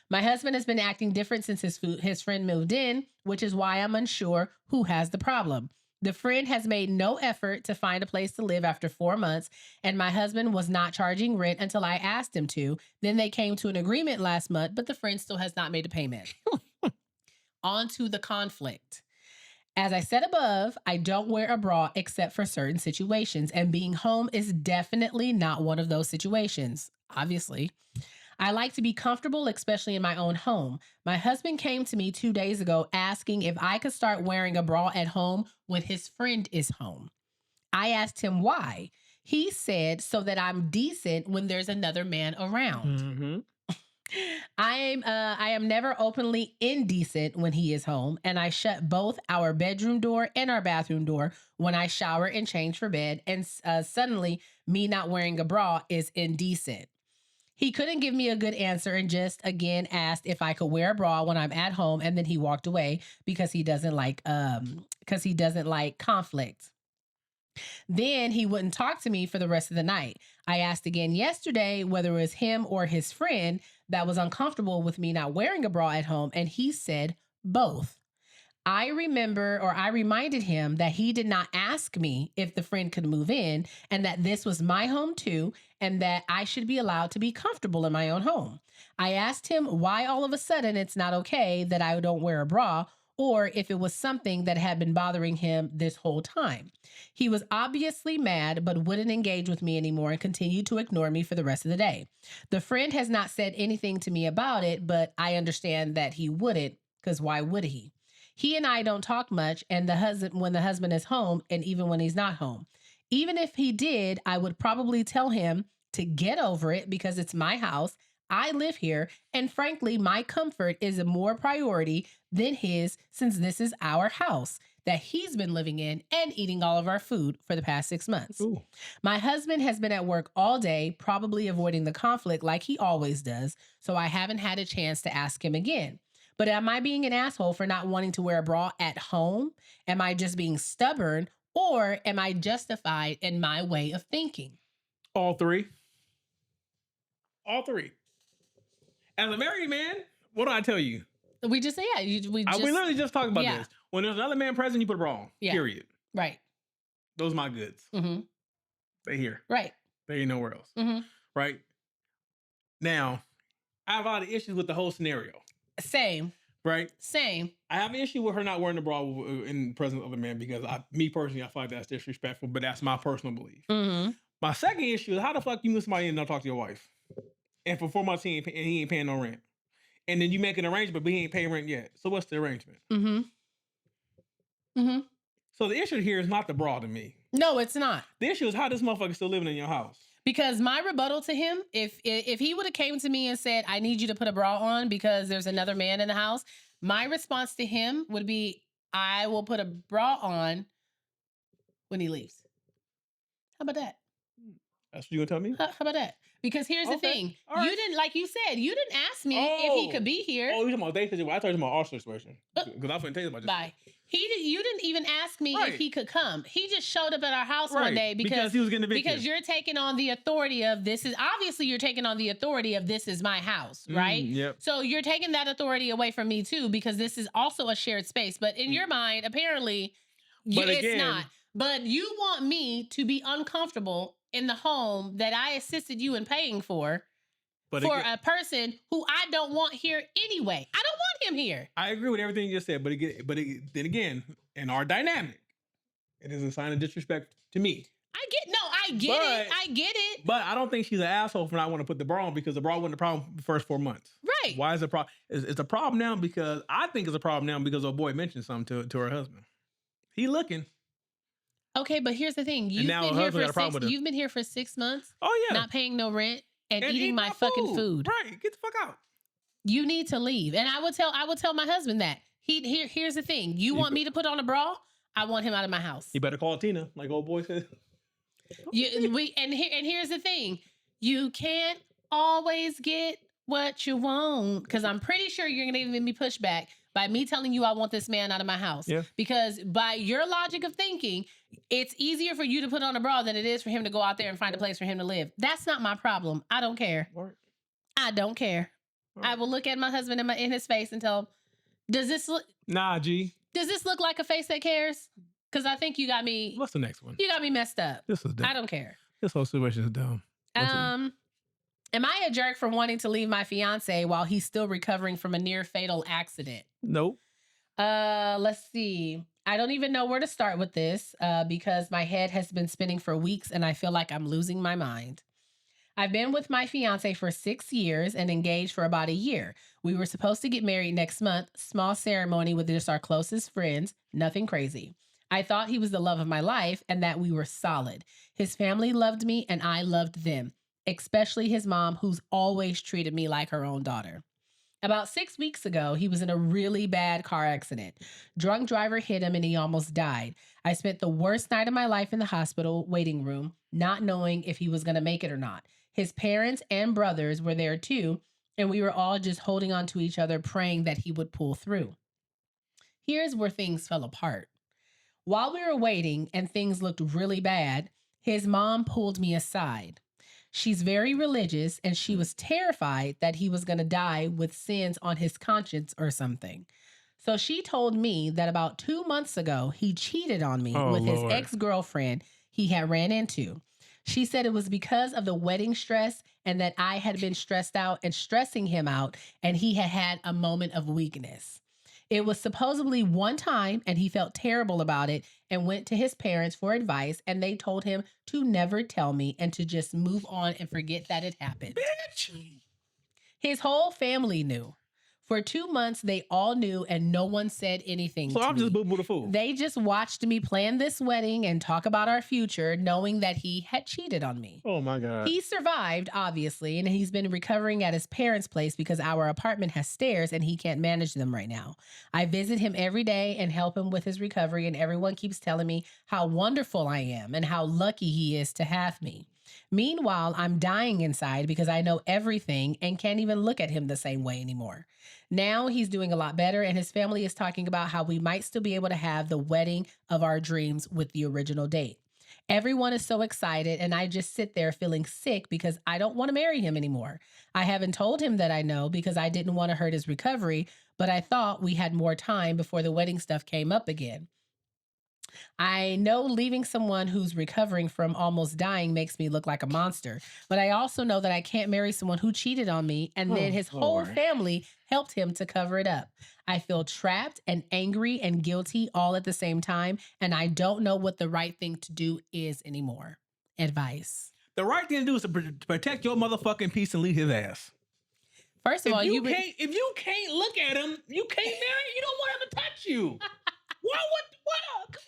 Speaker 1: My husband has been acting different since his friend moved in, which is why I'm unsure who has the problem. The friend has made no effort to find a place to live after 4 months, and my husband was not charging rent until I asked him to. Then they came to an agreement last month, but the friend still has not made a payment. On to the conflict. As I said above, I don't wear a bra except for certain situations, and being home is definitely not one of those situations, obviously. I like to be comfortable, especially in my own home. My husband came to me 2 days ago asking if I could start wearing a bra at home when his friend is home. I asked him why. He said so that I'm decent when there's another man around.
Speaker 2: Mm-hmm.
Speaker 1: I am never openly indecent when he is home, and I shut both our bedroom door and our bathroom door when I shower and change for bed. And suddenly, me not wearing a bra is indecent. He couldn't give me a good answer and just again asked if I could wear a bra when I'm at home, and then he walked away because he doesn't like conflict. Then he wouldn't talk to me for the rest of the night. I asked again yesterday whether it was him or his friend that was uncomfortable with me not wearing a bra at home, and he said both. I reminded him that he did not ask me if the friend could move in and that this was my home too, and that I should be allowed to be comfortable in my own home. I asked him why all of a sudden it's not okay that I don't wear a bra, or if it was something that had been bothering him this whole time. He was obviously mad, but wouldn't engage with me anymore and continued to ignore me for the rest of the day. The friend has not said anything to me about it, but I understand that he wouldn't, because why would he? He and I don't talk much, and when the husband is home, and even when he's not home. Even if he did, I would probably tell him to get over it because it's my house. I live here, and frankly, my comfort is a more priority than his since this is our house that he's been living in and eating all of our food for the past 6 months.
Speaker 2: Ooh.
Speaker 1: My husband has been at work all day, probably avoiding the conflict like he always does, so I haven't had a chance to ask him again. But am I being an asshole for not wanting to wear a bra at home? Am I just being stubborn, or am I justified in my way of thinking?
Speaker 2: All three. All three. As a married man, what do I tell you?
Speaker 1: We just
Speaker 2: We literally just talked about this. When there's another man present, you put a bra on.
Speaker 1: Yeah.
Speaker 2: Period.
Speaker 1: Right.
Speaker 2: Those are my goods.
Speaker 1: Mm-hmm.
Speaker 2: They here.
Speaker 1: Right.
Speaker 2: They ain't nowhere else.
Speaker 1: Mm-hmm.
Speaker 2: Right. Now, I have a lot of issues with the whole scenario.
Speaker 1: Same.
Speaker 2: Right.
Speaker 1: Same.
Speaker 2: I have an issue with her not wearing the bra in the presence of a man because me personally, I feel like that's disrespectful, but that's my personal belief.
Speaker 1: Mm-hmm.
Speaker 2: My second issue is how the fuck you move somebody in and not talk to your wife? And for 4 months, he ain't paying no rent. And then you make an arrangement, but he ain't paying rent yet. So what's the arrangement?
Speaker 1: Mm-hmm. Mm-hmm.
Speaker 2: So the issue here is not the bra to me.
Speaker 1: No, it's not.
Speaker 2: The issue is how this motherfucker still living in your house.
Speaker 1: Because my rebuttal to him, if he would have came to me and said, I need you to put a bra on because there's another man in the house, my response to him would be, I will put a bra on when he leaves. How about that?
Speaker 2: That's what you gonna tell me?
Speaker 1: How about that? Because here's the thing.
Speaker 2: Right.
Speaker 1: You didn't, like you said, you didn't ask me if he could be here.
Speaker 2: Oh, you talking about they situation? I thought you talking about our situation. Because I couldn't tell you about this.
Speaker 1: Bye. You didn't even ask me if he could come. He just showed up at our house one day because
Speaker 2: he was getting evicted.
Speaker 1: Because you're taking on the authority of this is my house, right?
Speaker 2: Yep.
Speaker 1: So you're taking that authority away from me too because this is also a shared space. But in your mind, apparently, it's not. But you want me to be uncomfortable in the home that I assisted you in paying for a person who I don't want here anyway. I don't want him here.
Speaker 2: I agree with everything you just said, but then again, in our dynamic, it is a sign of disrespect to me.
Speaker 1: I get it.
Speaker 2: But I don't think she's an asshole for not wanting to put the bra on because the bra wasn't a problem the first 4 months.
Speaker 1: Right.
Speaker 2: Why is it a problem? It's a problem now because I think it's a problem now because a boy mentioned something to her husband. He looking.
Speaker 1: Okay, but here's the thing. You've been here for 6 months.
Speaker 2: Oh yeah.
Speaker 1: Not paying no rent and eating my fucking food.
Speaker 2: Right. Get the fuck out.
Speaker 1: You need to leave. And I would tell my husband that. Here's the thing. You want me to put on a bra? I want him out of my house.
Speaker 2: You better call Tina, like old boy said.
Speaker 1: Here's the thing. You can't always get what you want, because I'm pretty sure you're gonna give me pushback by me telling you I want this man out of my house.
Speaker 2: Yeah.
Speaker 1: Because by your logic of thinking, it's easier for you to put on a bra than it is for him to go out there and find a place for him to live. That's not my problem. I don't care. I don't care. I will look at my husband in his face and tell him, does this look like a face that cares? Because I think you got me.
Speaker 2: What's the next one?
Speaker 1: You got me messed up.
Speaker 2: This is dumb.
Speaker 1: I don't care.
Speaker 2: This whole situation is dumb.
Speaker 1: Am I a jerk for wanting to leave my fiance while he's still recovering from a near fatal accident?
Speaker 2: Nope.
Speaker 1: Let's see. I don't even know where to start with this because my head has been spinning for weeks and I feel like I'm losing my mind. I've been with my fiance for 6 years and engaged for about a year. We were supposed to get married next month. Small ceremony with just our closest friends. Nothing crazy. I thought he was the love of my life and that we were solid. His family loved me and I loved them, especially his mom, who's always treated me like her own daughter. About 6 weeks ago, he was in a really bad car accident. Drunk driver hit him and he almost died. I spent the worst night of my life in the hospital waiting room, not knowing if he was going to make it or not. His parents and brothers were there too, and we were all just holding on to each other, praying that he would pull through. Here's where things fell apart. While we were waiting and things looked really bad, his mom pulled me aside. She's very religious and she was terrified that he was going to die with sins on his conscience or something. So she told me that about 2 months ago, he cheated on me with his ex-girlfriend he had ran into. She said it was because of the wedding stress and that I had been stressed out and stressing him out and he had had a moment of weakness. It was supposedly one time and he felt terrible about it and went to his parents for advice and they told him to never tell me and to just move on and forget that it happened.
Speaker 2: Bitch.
Speaker 1: His whole family knew. For 2 months, they all knew and no one said anything to me.
Speaker 2: So I'm just boo-boo the fool.
Speaker 1: They just watched me plan this wedding and talk about our future, knowing that he had cheated on me.
Speaker 2: Oh my God.
Speaker 1: He survived, obviously, and he's been recovering at his parents' place because our apartment has stairs and he can't manage them right now. I visit him every day and help him with his recovery, and everyone keeps telling me how wonderful I am and how lucky he is to have me. Meanwhile, I'm dying inside because I know everything and can't even look at him the same way anymore. Now he's doing a lot better and his family is talking about how we might still be able to have the wedding of our dreams with the original date. Everyone is so excited and I just sit there feeling sick because I don't want to marry him anymore. I haven't told him that I know because I didn't want to hurt his recovery, but I thought we had more time before the wedding stuff came up again. I know leaving someone who's recovering from almost dying makes me look like a monster, but I also know that I can't marry someone who cheated on me and then his whole family helped him to cover it up. I feel trapped and angry and guilty all at the same time, and I don't know what the right thing to do is anymore. Advice.
Speaker 2: The right thing to do is to protect your motherfucking peace and leave his ass.
Speaker 1: First of all,
Speaker 2: if you can't look at him, you can't marry. You don't want him to touch you. What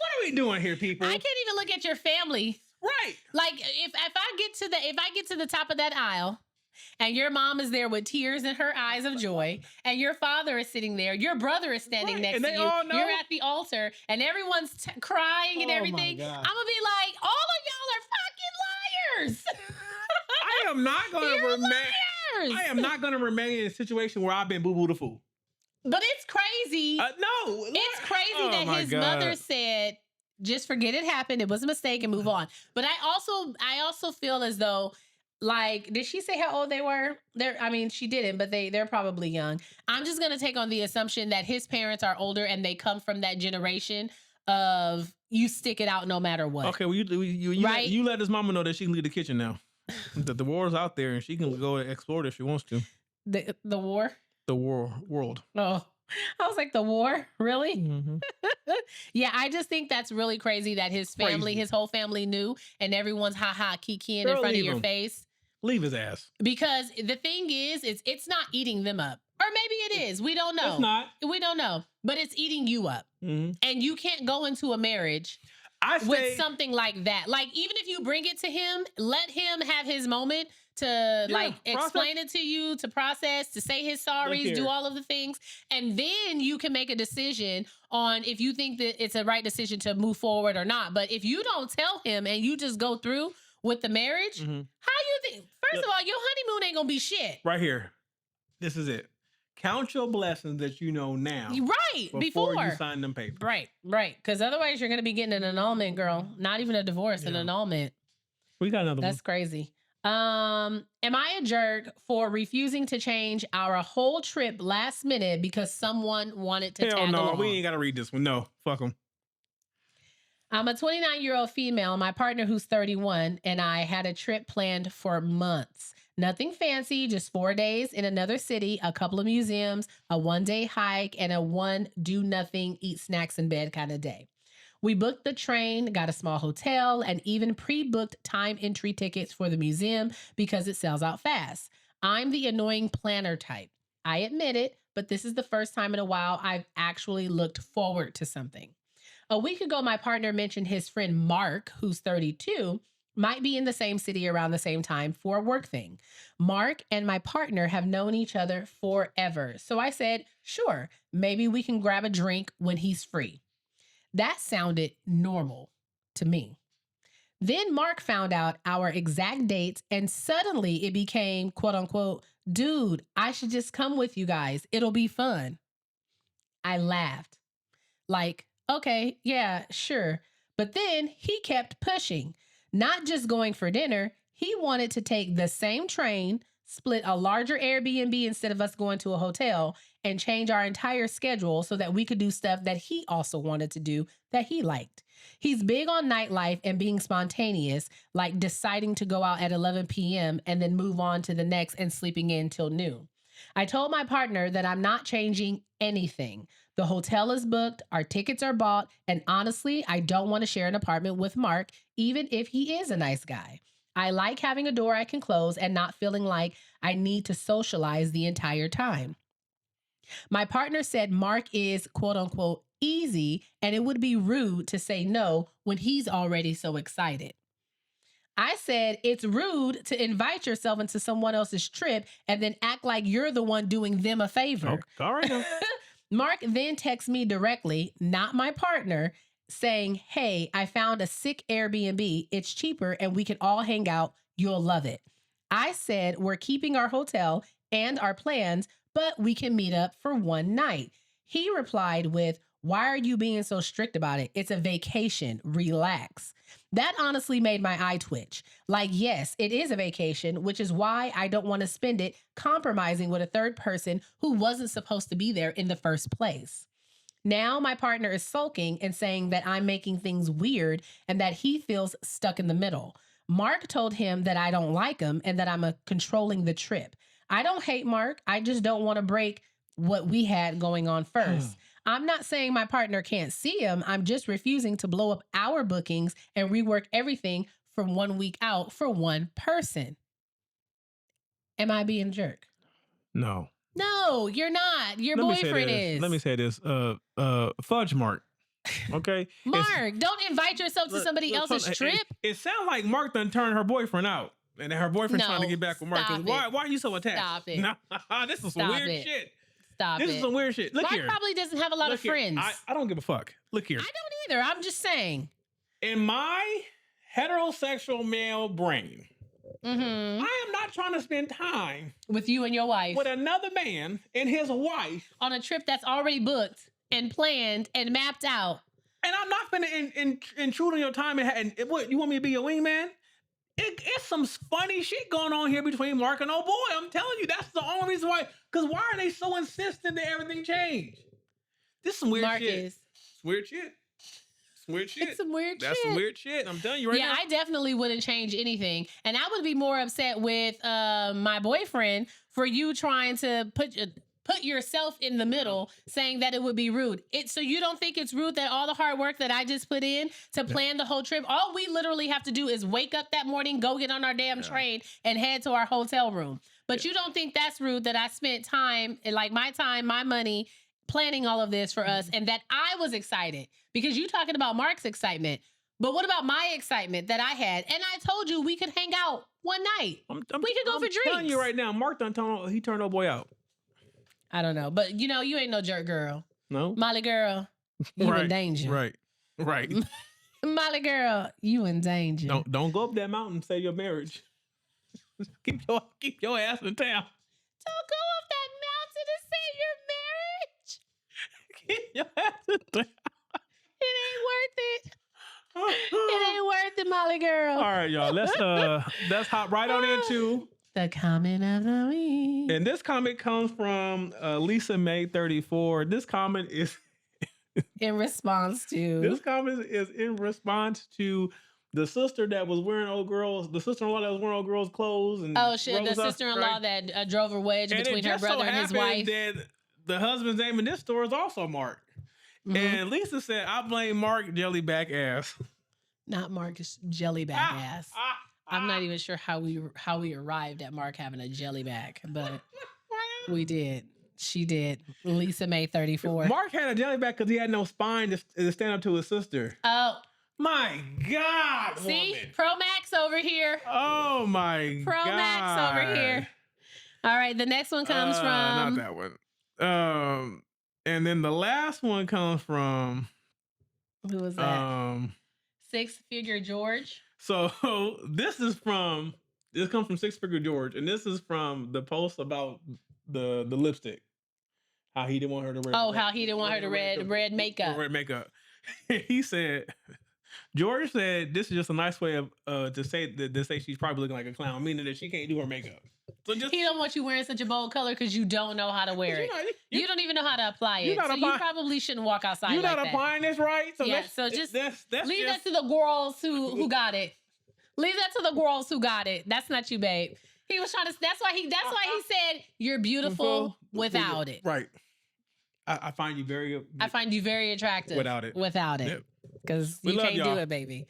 Speaker 2: are we doing here, people?
Speaker 1: I can't even look at your family.
Speaker 2: Right.
Speaker 1: Like if I get to the top of that aisle and your mom is there with tears in her eyes of joy and your father is sitting there, your brother is standing next to you, you're at the altar and everyone's crying and everything. I'm gonna be like, all of y'all are fucking liars.
Speaker 2: I am not gonna remain in a situation where I've been boo-boo the fool.
Speaker 1: But it's crazy.
Speaker 2: No.
Speaker 1: It's crazy that his mother said, just forget it happened. It was a mistake and move on. But I also feel as though, like, did she say how old they were? She didn't, but they're probably young. I'm just going to take on the assumption that his parents are older and they come from that generation of you stick it out no matter what.
Speaker 2: Okay, well, you let his mama know that she can leave the kitchen now. That the war's out there and she can go and explore it if she wants to.
Speaker 1: The war?
Speaker 2: The world.
Speaker 1: Oh, I was like, the war? Really?
Speaker 2: Mm-hmm.
Speaker 1: Yeah, I just think that's really crazy that his family, his whole family knew, and everyone's kikiing in front of your face.
Speaker 2: Leave his ass.
Speaker 1: Because the thing is, it's not eating them up. Or maybe it is. We don't know.
Speaker 2: It's not.
Speaker 1: We don't know. But it's eating you up.
Speaker 2: Mm-hmm.
Speaker 1: And you can't go into a marriage with something like that. Like, even if you bring it to him, let him have his moment to
Speaker 2: Yeah,
Speaker 1: like
Speaker 2: process.
Speaker 1: explain it to you, to process, to say his sorries, do
Speaker 2: here.
Speaker 1: all of the things. And then you can make a decision on if you think that it's a right decision to move forward or not. But if you don't tell him and you just go through with the marriage, how you think? First of all, your honeymoon ain't gonna be shit.
Speaker 2: Right here. This is it. Count your blessings that you know now.
Speaker 1: Right.
Speaker 2: Before you sign them papers.
Speaker 1: Right. Because otherwise you're gonna be getting an annulment, girl. Not even a divorce, an annulment.
Speaker 2: We got another one.
Speaker 1: That's crazy. Am I a jerk for refusing to change our whole trip last minute because someone wanted to tag along?
Speaker 2: We ain't gotta read this one. No, fuck them.
Speaker 1: I'm a 29-year-old female. My partner, who's 31, and I had a trip planned for months. Nothing fancy, just 4 days in another city, a couple of museums, a one-day hike, and a one do nothing, eat snacks in bed kind of day. We booked the train, got a small hotel, and even pre-booked time entry tickets for the museum because it sells out fast. I'm the annoying planner type. I admit it, but this is the first time in a while I've actually looked forward to something. A week ago, my partner mentioned his friend Mark, who's 32, might be in the same city around the same time for a work thing. Mark and my partner have known each other forever. So I said, sure, maybe we can grab a drink when he's free. That sounded normal to me. Then Mark found out our exact dates and suddenly it became, quote unquote, dude, I should just come with you guys. It'll be fun. I laughed. Like, okay, yeah, sure. But then he kept pushing, not just going for dinner. He wanted to take the same train, split a larger Airbnb instead of us going to a hotel, and change our entire schedule so that we could do stuff that he also wanted to do that he liked. He's big on nightlife and being spontaneous, like deciding to go out at 11 p.m. and then move on to the next and sleeping in till noon. I told my partner that I'm not changing anything. The hotel is booked, our tickets are bought, and honestly, I don't want to share an apartment with Mark, even if he is a nice guy. I like having a door I can close and not feeling like I need to socialize the entire time. My partner said Mark is, quote unquote, easy, and it would be rude to say no when he's already so excited. I said it's rude to invite yourself into someone else's trip and then act like you're the one doing them a favor.
Speaker 2: Okay. All right. Now.
Speaker 1: Mark then texts me directly, not my partner, saying, hey, I found a sick Airbnb. It's cheaper and we can all hang out. You'll love it. I said we're keeping our hotel and our plans, but we can meet up for one night. He replied with, why are you being so strict about it? It's a vacation. Relax. That honestly made my eye twitch. Like, yes, it is a vacation, which is why I don't want to spend it compromising with a third person who wasn't supposed to be there in the first place. Now my partner is sulking and saying that I'm making things weird and that he feels stuck in the middle. Mark told him that I don't like him and that I'm controlling the trip. I don't hate Mark. I just don't want to break what we had going on first. I'm not saying my partner can't see him. I'm just refusing to blow up our bookings and rework everything from 1 week out for one person. Am I being a jerk?
Speaker 2: No.
Speaker 1: No, you're not. Your boyfriend is.
Speaker 2: Let me say this. Fudge Mark. Okay?
Speaker 1: Mark, don't invite yourself to somebody else's trip.
Speaker 2: It sounds like Mark done turned her boyfriend out. And her boyfriend trying to get back with Mark. Why are you so attached?
Speaker 1: Stop it.
Speaker 2: Nah, this is some weird shit.
Speaker 1: Stop it.
Speaker 2: This is some weird shit. Look
Speaker 1: Mark
Speaker 2: here.
Speaker 1: probably doesn't have a lot of friends.
Speaker 2: I don't give a fuck. Look here.
Speaker 1: I don't either. I'm just saying.
Speaker 2: In my heterosexual male brain, I am not trying to spend time
Speaker 1: with you and your wife,
Speaker 2: with another man and his wife
Speaker 1: on a trip that's already booked and planned and mapped out.
Speaker 2: And I'm not gonna intrude on your time. And what, you want me to be your wingman? It's some funny shit going on here between Mark and old boy. I'm telling you, that's the only reason why. Because why are they so insistent that everything change? This is some weird shit. It's weird shit. It's weird shit.
Speaker 1: It's some weird shit.
Speaker 2: That's some weird shit. I'm telling you right now.
Speaker 1: Yeah, I definitely wouldn't change anything. And I would be more upset with my boyfriend for you trying to put yourself in the middle, saying that it would be rude. So you don't think it's rude that all the hard work that I just put in to plan the whole trip, all we literally have to do is wake up that morning, go get on our damn train and head to our hotel room. But you don't think that's rude that I spent time, like my time, my money, planning all of this for us and that I was excited because you talking about Mark's excitement. But what about my excitement that I had? And I told you we could hang out one night. We could go for
Speaker 2: I'm telling you
Speaker 1: drinks.
Speaker 2: right now, Mark he turned old boy out.
Speaker 1: I don't know, but you ain't no jerk girl.
Speaker 2: No,
Speaker 1: Molly girl, you in danger.
Speaker 2: Right.
Speaker 1: Molly girl, you in danger.
Speaker 2: Don't go up that mountain and save your marriage. keep your ass in town.
Speaker 1: Don't go up that mountain and save your marriage.
Speaker 2: Keep your ass in town.
Speaker 1: It ain't worth it. It ain't worth it, Molly girl.
Speaker 2: All right, y'all. Let's hop right on into
Speaker 1: the comment of the week.
Speaker 2: And this comment comes from Lisa May 34. This comment is
Speaker 1: in response to
Speaker 2: the sister that was wearing the sister-in-law that was wearing old girls' clothes. And
Speaker 1: the sister-in-law that drove her wedge between her brother and his wife.
Speaker 2: That the husband's name in this story is also Mark. Mm-hmm. And Lisa said, I blame Mark Jellyback ass.
Speaker 1: Not Marcus Jellyback ass. I'm not even sure how we arrived at Mark having a jellyback, but we did. She did. Lisa May 34.
Speaker 2: Mark had a jellyback because he had no spine to stand up to his sister.
Speaker 1: Oh.
Speaker 2: My God.
Speaker 1: See?
Speaker 2: Woman.
Speaker 1: Pro Max over here.
Speaker 2: Oh my God.
Speaker 1: Pro Max over here. All right. The next one comes from.
Speaker 2: Not that one. And then the last one comes from.
Speaker 1: Who was that? Six Figure George.
Speaker 2: So this comes from Six Figure George, and this is from the post about the lipstick. How he didn't want her to wear.
Speaker 1: How he didn't want her to red makeup.
Speaker 2: Red makeup. He said, George said this is just a nice way of to say she's probably looking like a clown, meaning that she can't do her makeup. So he
Speaker 1: don't want you wearing such a bold color because you don't know how to wear it. You don't even know how to apply it. So you probably shouldn't walk outside like that. You're not
Speaker 2: applying this right. So
Speaker 1: yeah. So just leave that to the girls who got it. Leave that to the girls who got it. That's not you, babe. He was trying to. That's why he said you're beautiful without it.
Speaker 2: Right. I find you very.
Speaker 1: I find you very attractive without it. Because you can't do it, baby.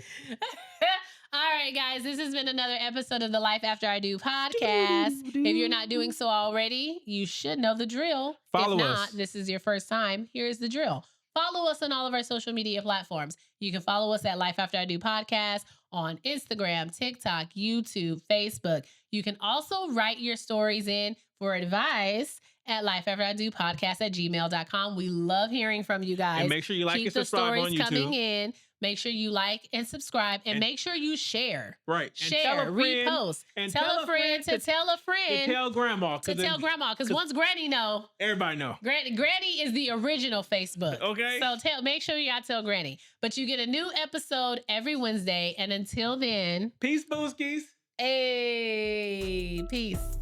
Speaker 1: All right, guys, this has been another episode of the Life After I Do podcast. If you're not doing so already, you should know the drill.
Speaker 2: Follow
Speaker 1: us. If not,
Speaker 2: us.
Speaker 1: this is your first time. Here's the drill. Follow us on all of our social media platforms. You can follow us at Life After I Do podcast on Instagram, TikTok, YouTube, Facebook. You can also write your stories in for advice at lifeafteridopodcast@gmail.com. We love hearing from you guys.
Speaker 2: And make sure you like
Speaker 1: and
Speaker 2: subscribe on YouTube.
Speaker 1: Keep the stories coming in. Make sure you like and subscribe, and make sure you share.
Speaker 2: Right.
Speaker 1: Share, repost. And tell a friend to tell a friend.
Speaker 2: To tell grandma.
Speaker 1: Because once Granny know.
Speaker 2: Everybody know.
Speaker 1: Granny is the original Facebook.
Speaker 2: Okay.
Speaker 1: So make sure y'all tell Granny. But you get a new episode every Wednesday. And until then.
Speaker 2: Peace, Booskies.
Speaker 1: Hey, peace.